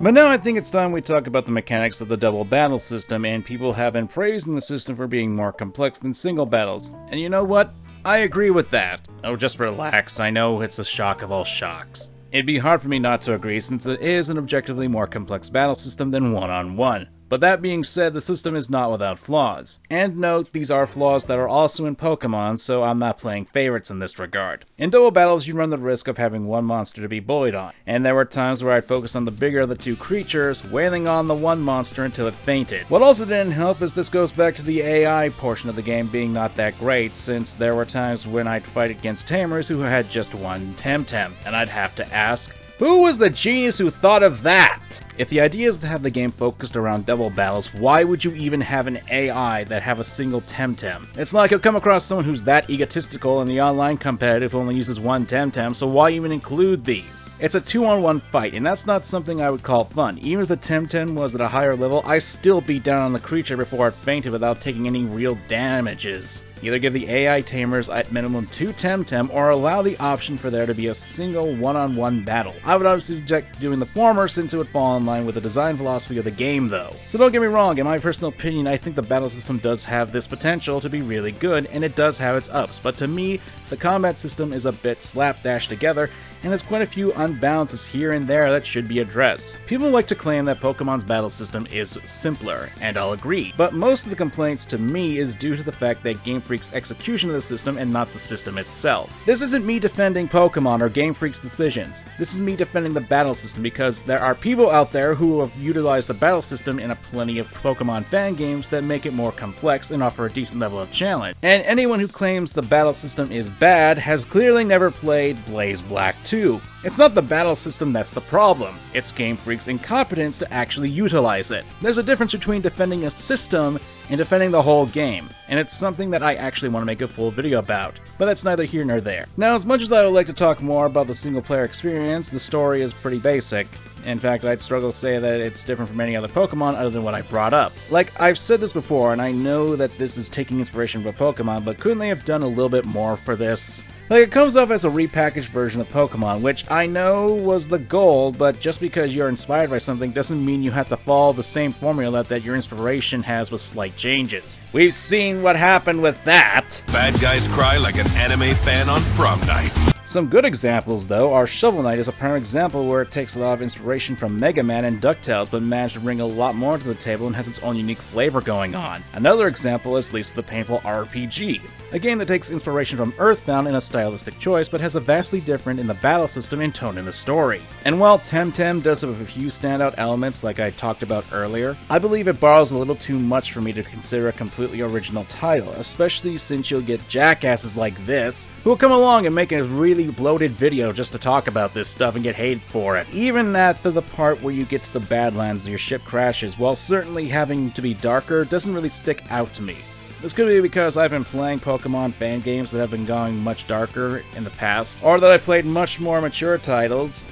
Speaker 2: But now I think it's time we talk about the mechanics of the double battle system, and people have been praising the system for being more complex than single battles. And you know what? I agree with that. Oh, just relax, I know it's a shock of all shocks. It'd be hard for me not to agree since it is an objectively more complex battle system than one-on-one. But that being said, the system is not without flaws. And note, these are flaws that are also in Pokemon, so I'm not playing favorites in this regard. In double battles, you run the risk of having one monster to be bullied on, and there were times where I'd focus on the bigger of the two creatures, wailing on the one monster until it fainted. What also didn't help is this goes back to the AI portion of the game being not that great, since there were times when I'd fight against tamers who had just one Temtem, and I'd have to ask, who was the genius who thought of that? If the idea is to have the game focused around double battles, why would you even have an AI that have a single Temtem? It's not like you'll come across someone who's that egotistical and the online competitive only uses one Temtem, so why even include these? It's a 2-on-1 fight, and that's not something I would call fun. Even if the Temtem was at a higher level, I still beat down on the creature before it fainted without taking any real damages. Either give the AI tamers at minimum 2 Temtem, or allow the option for there to be a single one-on-one battle. I would obviously reject doing the former since it would fall in line with the design philosophy of the game though. So don't get me wrong, in my personal opinion I think the battle system does have this potential to be really good, and it does have its ups, but to me, the combat system is a bit slapdash together, and has quite a few unbalances here and there that should be addressed. People like to claim that Pokemon's battle system is simpler, and I'll agree, but most of the complaints to me is due to the fact that Game Freak's execution of the system and not the system itself. This isn't me defending Pokemon or Game Freak's decisions. This is me defending the battle system because there are people out there who have utilized the battle system in a plenty of Pokemon fan games that make it more complex and offer a decent level of challenge. And anyone who claims the battle system is bad has clearly never played Blaze Black 2. It's not the battle system that's the problem, it's Game Freak's incompetence to actually utilize it. There's a difference between defending a system and defending the whole game, and it's something that I actually want to make a full video about, but that's neither here nor there. Now, as much as I would like to talk more about the single player experience, the story is pretty basic. In fact, I'd struggle to say that it's different from any other Pokemon other than what I brought up. Like, I've said this before, and I know that this is taking inspiration from Pokemon, but couldn't they have done a little bit more for this? Like, it comes off as a repackaged version of Pokemon, which I know was the goal, but just because you're inspired by something doesn't mean you have to follow the same formula that your inspiration has with slight changes. We've seen what happened with that.
Speaker 5: Bad guys cry like an anime fan on prom night.
Speaker 2: Some good examples, though, are Shovel Knight is a prime example where it takes a lot of inspiration from Mega Man and DuckTales, but managed to bring a lot more to the table and has its own unique flavor going on. Another example is Lisa the Painful RPG, a game that takes inspiration from Earthbound in a stylistic choice, but has a vastly different in the battle system and tone in the story. And while Temtem does have a few standout elements like I talked about earlier, I believe it borrows a little too much for me to consider a completely original title, especially since you'll get jackasses like this, who will come along and make a really bloated video just to talk about this stuff and get hated for it. Even after the part where you get to the Badlands and your ship crashes, while certainly having to be darker, doesn't really stick out to me. This could be because I've been playing Pokemon fan games that have been going much darker in the past, or that I played much more mature titles.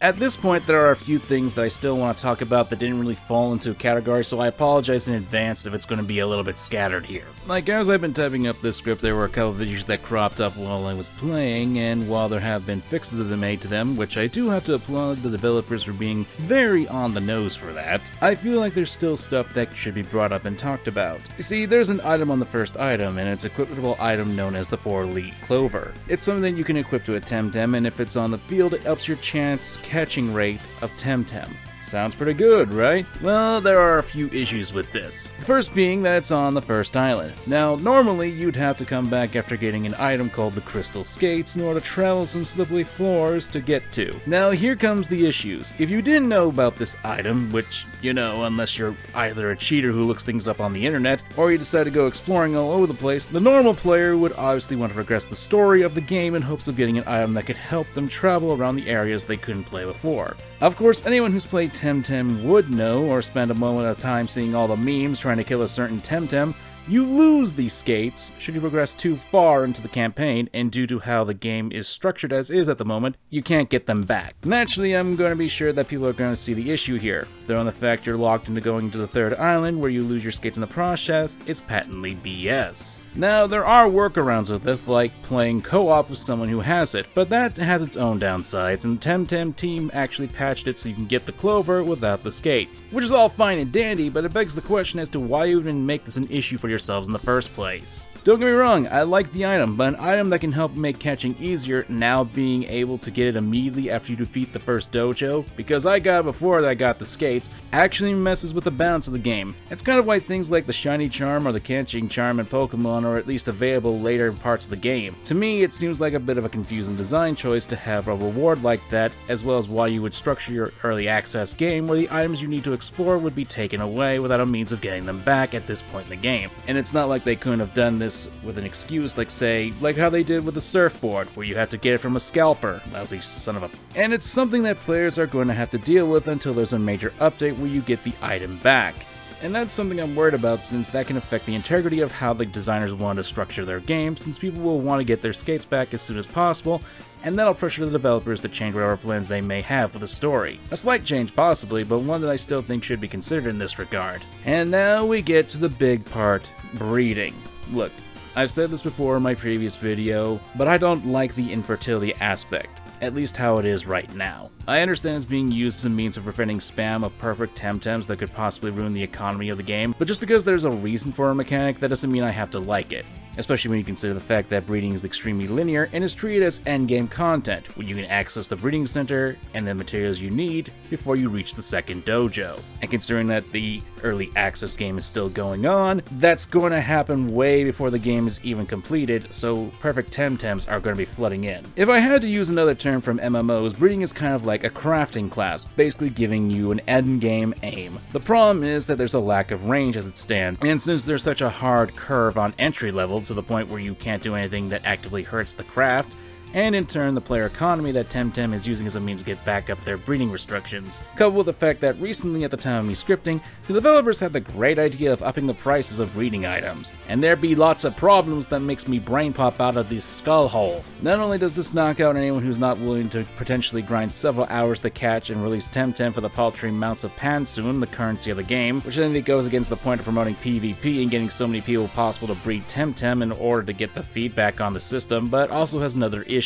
Speaker 2: At this point, there are a few things that I still want to talk about that didn't really fall into a category, so I apologize in advance if it's going to be a little bit scattered here. Like, as I've been typing up this script, there were a couple of issues that cropped up while I was playing, and while there have been fixes that have been made to them, which I do have to applaud the developers for being very on the nose for that, I feel like there's still stuff that should be brought up and talked about. You see, there's an item on the first item, and it's an equipable item known as the 4-leaf clover. It's something that you can equip to a Temtem, and if it's on the field, it ups your chance catching rate of Temtem. Sounds pretty good, right? Well, there are a few issues with this. The first being that it's on the first island. Now, normally you'd have to come back after getting an item called the Crystal Skates in order to travel some slippery floors to get to. Now, here comes the issues. If you didn't know about this item, which, you know, unless you're either a cheater who looks things up on the internet, or you decide to go exploring all over the place, the normal player would obviously want to progress the story of the game in hopes of getting an item that could help them travel around the areas they couldn't play before. Of course, anyone who's played Temtem would know, or spend a moment of time seeing all the memes trying to kill a certain Temtem, you lose these skates should you progress too far into the campaign, and due to how the game is structured as is at the moment, you can't get them back. Naturally, I'm going to be sure that people are going to see the issue here. Though on the fact you're locked into going to the third island where you lose your skates in the process, it's patently BS. Now, there are workarounds with this, like playing co-op with someone who has it, but that has its own downsides, and Temtem team actually patched it so you can get the clover without the skates. Which is all fine and dandy, but it begs the question as to why you even make this an issue for yourselves in the first place. Don't get me wrong, I like the item, but an item that can help make catching easier, now being able to get it immediately after you defeat the first dojo, because I got it before I got the skates, actually messes with the balance of the game. It's kind of why things like the shiny charm or the catching charm in Pokemon are at least available later in parts of the game. To me, it seems like a bit of a confusing design choice to have a reward like that, as well as why you would structure your early access game where the items you need to explore would be taken away without a means of getting them back at this point in the game. And it's not like they couldn't have done this with an excuse, like how they did with the surfboard, where you have to get it from a scalper. Lousy son of a... And it's something that players are going to have to deal with until there's a major update where you get the item back. And that's something I'm worried about, since that can affect the integrity of how the designers want to structure their game, since people will want to get their skates back as soon as possible, and that'll pressure the developers to change whatever plans they may have for the story. A slight change possibly, but one that I still think should be considered in this regard. And now we get to the big part, breeding. Look, I've said this before in my previous video, but I don't like the infertility aspect, at least how it is right now. I understand it's being used as a means of preventing spam of perfect Temtems that could possibly ruin the economy of the game, but just because there's a reason for a mechanic, that doesn't mean I have to like it. Especially when you consider the fact that breeding is extremely linear and is treated as endgame content, where you can access the breeding center and the materials you need before you reach the second dojo. And considering that the early access game is still going on, that's going to happen way before the game is even completed, so perfect Temtems are going to be flooding in. If I had to use another term from MMOs, breeding is kind of like a crafting class, basically giving you an endgame aim. The problem is that there's a lack of range as it stands, and since there's such a hard curve on entry level, to the point where you can't do anything that actively hurts the craft, and in turn the player economy that Temtem is using as a means to get back up their breeding restrictions. Coupled with the fact that recently at the time of me scripting, the developers had the great idea of upping the prices of breeding items, and there be lots of problems that makes me brain pop out of the skull hole. Not only does this knock out anyone who's not willing to potentially grind several hours to catch and release Temtem for the paltry amounts of Pansoon, the currency of the game, which I think goes against the point of promoting PvP and getting so many people possible to breed Temtem in order to get the feedback on the system, but also has another issue.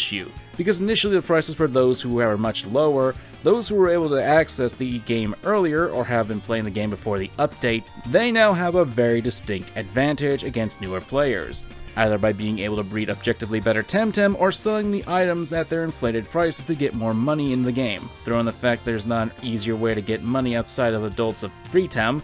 Speaker 2: Because initially the prices for those who are much lower, those who were able to access the game earlier or have been playing the game before the update, they now have a very distinct advantage against newer players, either by being able to breed objectively better Temtem or selling the items at their inflated prices to get more money in the game. Throw in the fact there's not an easier way to get money outside of the dolts of free Tem,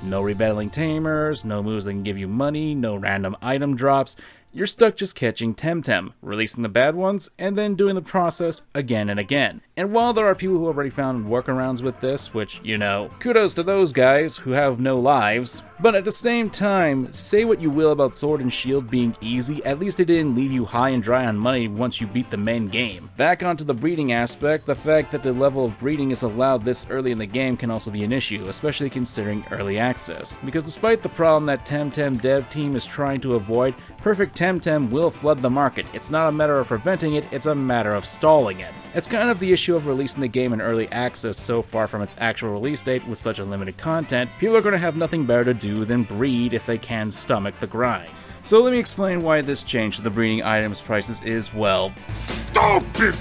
Speaker 2: no rebattling tamers, no moves that can give you money, no random item drops. you're stuck just catching Temtem, releasing the bad ones, and then doing the process again and again. And while there are people who have already found workarounds with this, which, you know, kudos to those guys who have no lives, but at the same time, say what you will about Sword and Shield being easy, at least they didn't leave you high and dry on money once you beat the main game. Back onto the breeding aspect, the fact that the level of breeding is allowed this early in the game can also be an issue, especially considering early access. Because despite the problem that Temtem dev team is trying to avoid, perfect Temtem will flood the market. It's not a matter of preventing it, it's a matter of stalling it. It's kind of the issue of releasing the game in early access so far from its actual release date with such a limited content. People are going to have nothing better to do than breed if they can stomach the grind. So let me explain why this change to the breeding items prices is, well, stupid!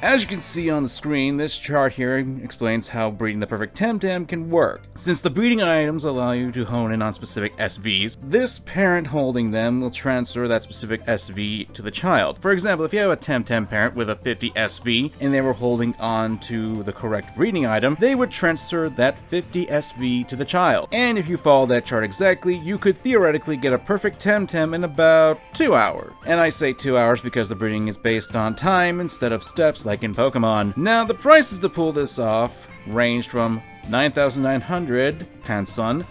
Speaker 2: As you can see on the screen, this chart here explains how breeding the perfect Temtem can work. Since the breeding items allow you to hone in on specific SVs, this parent holding them will transfer that specific SV to the child. For example, if you have a Temtem parent with a 50 SV and they were holding on to the correct breeding item, they would transfer that 50 SV to the child. And if you follow that chart exactly, you could theoretically get a perfect Temtem in about 2 hours. And I say 2 hours because the breeding is based on time instead of steps like in Pokemon. Now, the prices to pull this off ranged from 9,900 Pansun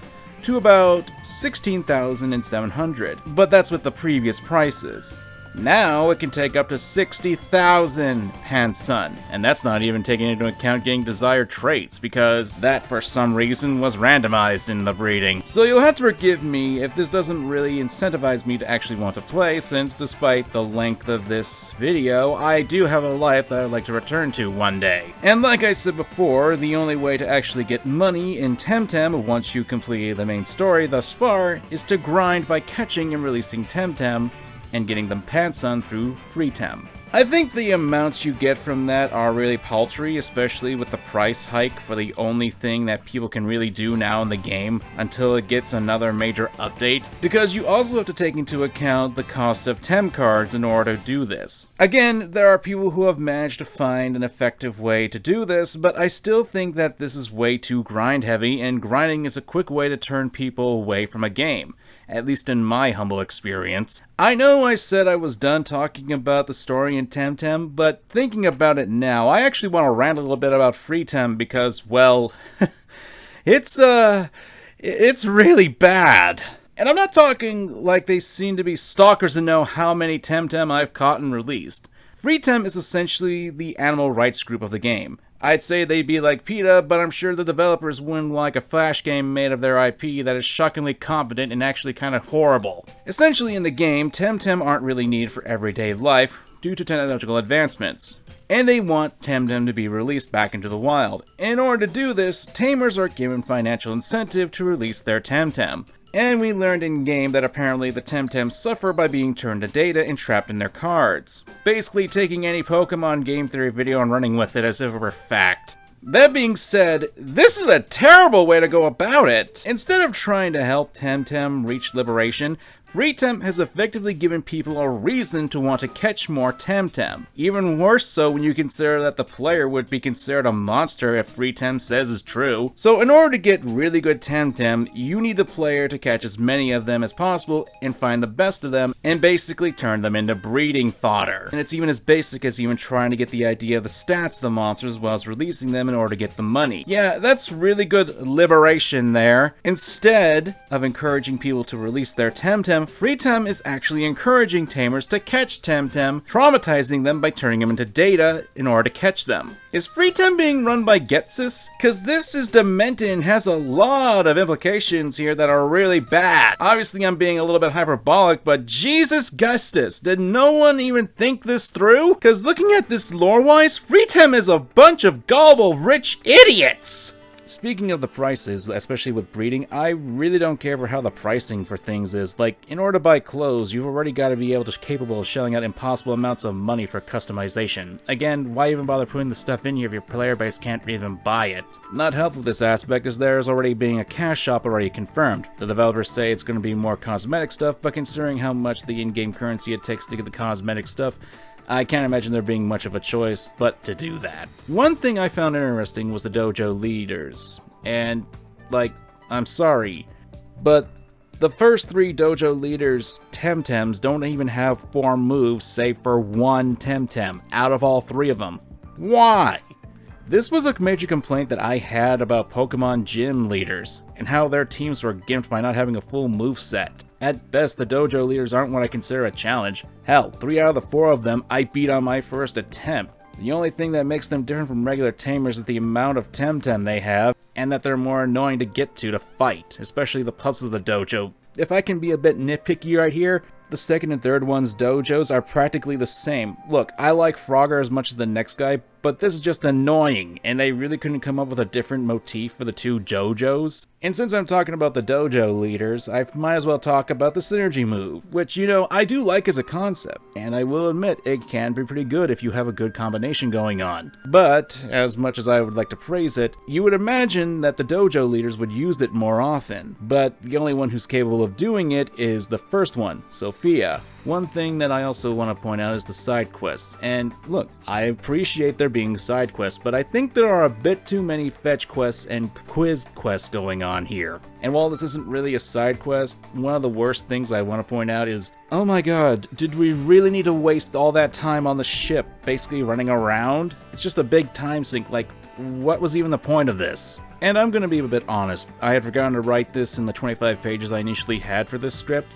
Speaker 2: to about 16,700, but that's with the previous prices. Now it can take up to 60,000 Pansun, and that's not even taking into account getting desired traits, because that for some reason was randomized in the breeding. So you'll have to forgive me if this doesn't really incentivize me to actually want to play, since despite the length of this video, I do have a life that I'd like to return to one day. And like I said before, the only way to actually get money in Temtem once you complete the main story thus far is to grind by catching and releasing Temtem and getting them Pansun through Freetem. I think the amounts you get from that are really paltry, especially with the price hike for the only thing that people can really do now in the game until it gets another major update, because you also have to take into account the cost of Tem cards in order to do this. Again, there are people who have managed to find an effective way to do this, but I still think that this is way too grind heavy, and grinding is a quick way to turn people away from a game. At least in my humble experience. I know I said I was done talking about the story in Temtem, but thinking about it now, I actually want to rant a little bit about Freetem because, well, it's really bad. And I'm not talking like they seem to be stalkers and know how many Temtem I've caught and released. Freetem is essentially the animal rights group of the game. I'd say they'd be like PETA, but I'm sure the developers wouldn't like a Flash game made of their IP that is shockingly competent and actually kind of horrible. Essentially in the game, Temtem aren't really needed for everyday life due to technological advancements. And they want Temtem to be released back into the wild. In order to do this, tamers are given financial incentive to release their Temtem. And we learned in-game that apparently the Temtem suffer by being turned to data and trapped in their cards. Basically taking any Pokemon game theory video and running with it as if it were fact. That being said, this is a terrible way to go about it! Instead of trying to help Temtem reach liberation, Freetem has effectively given people a reason to want to catch more Temtem. Even worse so when you consider that the player would be considered a monster if Freetem says is true. So in order to get really good Temtem, you need the player to catch as many of them as possible and find the best of them and basically turn them into breeding fodder. And it's even as basic as even trying to get the idea of the stats of the monsters as well as releasing them in order to get the money. Yeah, that's really good liberation there. Instead of encouraging people to release their Temtem, Freetem is actually encouraging tamers to catch Temtem, traumatizing them by turning them into data in order to catch them. Is Freetem being run by Getsus? Cause this is demented and has a lot of implications here that are really bad. Obviously I'm being a little bit hyperbolic, but Jesus Gustus, did no one even think this through? Cause looking at this lore-wise, Freetem is a bunch of gullible rich idiots! Speaking of the prices, especially with breeding, I really don't care for how the pricing for things is. Like, in order to buy clothes, you've already got to be capable of shelling out impossible amounts of money for customization. Again, why even bother putting the stuff in here if your player base can't even buy it? Not helpful with this aspect is there is already being a cash shop already confirmed. The developers say it's going to be more cosmetic stuff, but considering how much the in-game currency it takes to get the cosmetic stuff, I can't imagine there being much of a choice but to do that. One thing I found interesting was the dojo leaders. And, like, I'm sorry, but The first 3 dojo leaders' Temtems don't even have 4 moves save for 1 Temtem out of all 3 of them. Why? This was a major complaint that I had about Pokemon Gym leaders, and how their teams were gimped by not having a full moveset. At best, the dojo leaders aren't what I consider a challenge. Hell, 3 out of the 4 of them I beat on my first attempt. The only thing that makes them different from regular tamers is the amount of Temtem they have, and that they're more annoying to get to fight, especially the puzzles of the dojo. If I can be a bit nitpicky right here, the second and third one's dojos are practically the same. Look, I like Frogger as much as the next guy, but this is just annoying, and they really couldn't come up with a different motif for the 2 JoJos. And since I'm talking about the dojo leaders, I might as well talk about the synergy move, which, you know, I do like as a concept, and I will admit it can be pretty good if you have a good combination going on. But, as much as I would like to praise it, you would imagine that the dojo leaders would use it more often, but the only one who's capable of doing it is the first one, Sophia. One thing that I also want to point out is the side quests, and look, I appreciate there being side quests, but I think there are a bit too many fetch quests and quiz quests going on here. And while this isn't really a side quest, one of the worst things I want to point out is, oh my god, did we really need to waste all that time on the ship, basically running around? It's just a big time sink, like, what was even the point of this? And I'm gonna be a bit honest, I had forgotten to write this in the 25 pages I initially had for this script,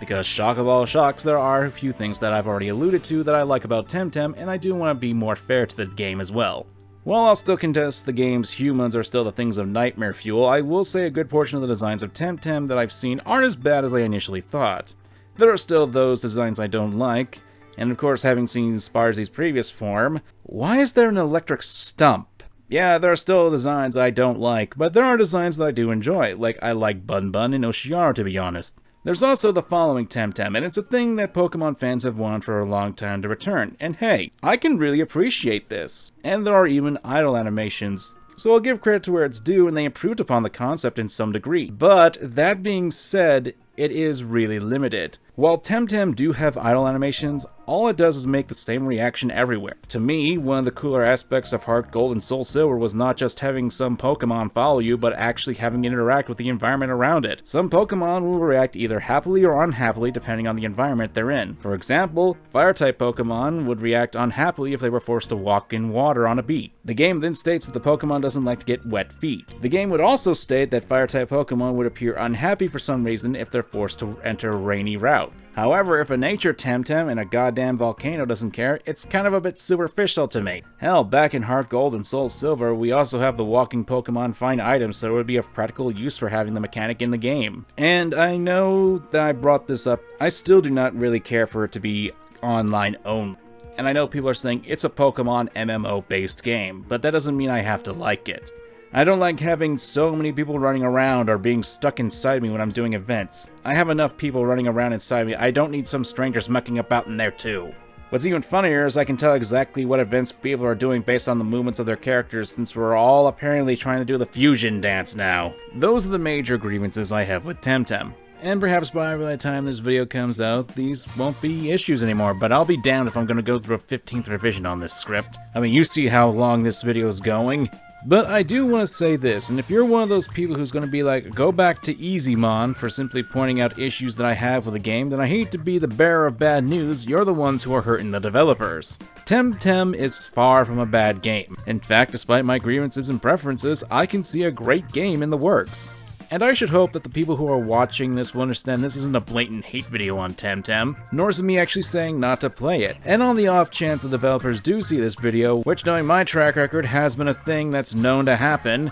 Speaker 2: because shock of all shocks, there are a few things that I've already alluded to that I like about Temtem, and I do want to be more fair to the game as well. While I'll still contest the game's humans are still the things of nightmare fuel, I will say a good portion of the designs of Temtem that I've seen aren't as bad as I initially thought. There are still those designs I don't like, and of course having seen Sparzy's previous form, why is there an electric stump? Yeah, there are still designs I don't like, but there are designs that I do enjoy, like I like Bun Bun and Oshiaro to be honest. There's also the following Temtem, and it's a thing that Pokemon fans have wanted for a long time to return, and hey, I can really appreciate this. And there are even idle animations, so I'll give credit to where it's due, and they improved upon the concept in some degree. But, that being said, it is really limited. While Temtem do have idle animations, all it does is make the same reaction everywhere. To me, one of the cooler aspects of Heart Gold and Soul Silver was not just having some Pokemon follow you, but actually having it interact with the environment around it. Some Pokemon will react either happily or unhappily depending on the environment they're in. For example, Fire-type Pokemon would react unhappily if they were forced to walk in water on a beach. The game then states that the Pokemon doesn't like to get wet feet. The game would also state that Fire-type Pokemon would appear unhappy for some reason if they're forced to enter a rainy route. However, if a nature Temtem in a goddamn volcano doesn't care, it's kind of a bit superficial to me. Hell, back in Heart Gold and Soul Silver, we also have the walking Pokemon find items, so it would be of practical use for having the mechanic in the game. And I know that I brought this up, I still do not really care for it to be online only. And I know people are saying it's a Pokemon MMO based game, but that doesn't mean I have to like it. I don't like having so many people running around or being stuck inside me when I'm doing events. I have enough people running around inside me, I don't need some strangers mucking about in there too. What's even funnier is I can tell exactly what events people are doing based on the movements of their characters, since we're all apparently trying to do the fusion dance now. Those are the major grievances I have with Temtem. And perhaps by the time this video comes out, these won't be issues anymore, but I'll be down if I'm gonna go through a 15th revision on this script. I mean, you see how long this video is going. But I do want to say this, and if you're one of those people who's going to be like, go back to Easymon for simply pointing out issues that I have with the game, then I hate to be the bearer of bad news, you're the ones who are hurting the developers. Temtem is far from a bad game. In fact, despite my grievances and preferences, I can see a great game in the works. And I should hope that the people who are watching this will understand this isn't a blatant hate video on Temtem, nor is it me actually saying not to play it. And on the off chance the developers do see this video, which knowing my track record has been a thing that's known to happen,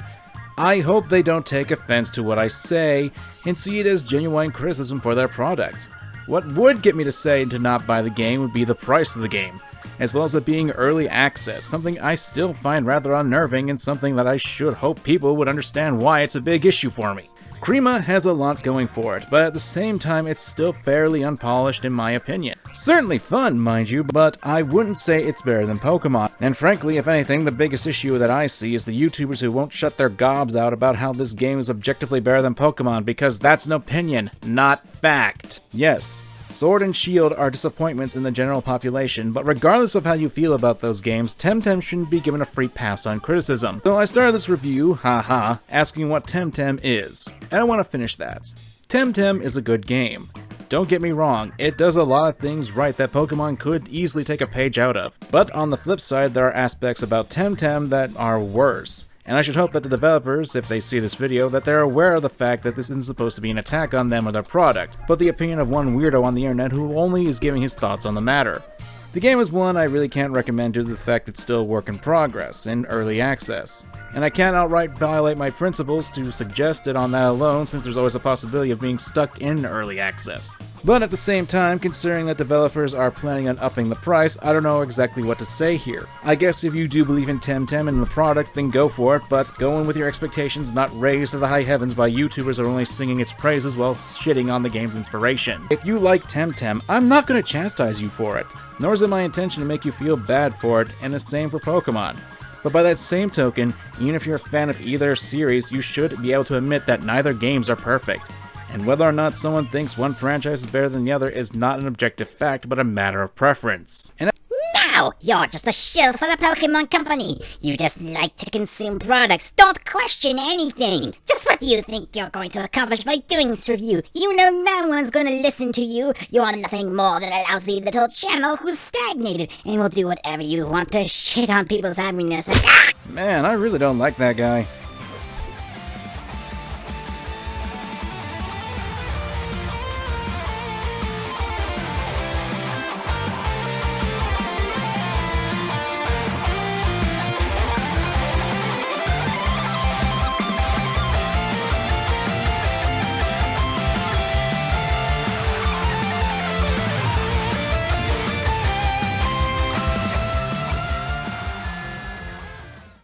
Speaker 2: I hope they don't take offense to what I say and see it as genuine criticism for their product. What would get me to say to not buy the game would be the price of the game, as well as it being early access, something I still find rather unnerving and something that I should hope people would understand why it's a big issue for me. Crema has a lot going for it, but at the same time it's still fairly unpolished in my opinion. Certainly fun, mind you, but I wouldn't say it's better than Pokemon. And frankly, if anything, the biggest issue that I see is the YouTubers who won't shut their gobs out about how this game is objectively better than Pokemon, because that's an opinion, not fact. Yes, Sword and Shield are disappointments in the general population, but regardless of how you feel about those games, Temtem shouldn't be given a free pass on criticism. So I started this review, asking what Temtem is, and I want to finish that. Temtem is a good game. Don't get me wrong, it does a lot of things right that Pokemon could easily take a page out of. But on the flip side, there are aspects about Temtem that are worse. And I should hope that the developers, if they see this video, that they're aware of the fact that this isn't supposed to be an attack on them or their product, but the opinion of one weirdo on the internet who only is giving his thoughts on the matter. The game is one I really can't recommend due to the fact it's still a work in progress, in early access. And I can't outright violate my principles to suggest it on that alone, since there's always a possibility of being stuck in early access. But at the same time, considering that developers are planning on upping the price, I don't know exactly what to say here. I guess if you do believe in Temtem and the product, then go for it, but go in with your expectations not raised to the high heavens by YouTubers who are only singing its praises while shitting on the game's inspiration. If you like Temtem, I'm not going to chastise you for it, nor is it my intention to make you feel bad for it, and the same for Pokemon. But by that same token, even if you're a fan of either series, you should be able to admit that neither games are perfect. And whether or not someone thinks one franchise is better than the other is not an objective fact, but a matter of preference.
Speaker 6: No, you're just a shill for the Pokemon Company. You just like to consume products. Don't question anything. Just what do you think you're going to accomplish by doing this review? You know no one's going to listen to you. You're nothing more than a lousy little channel who's stagnated and will do whatever you want to shit on people's happiness.
Speaker 2: Man, I really don't like that guy.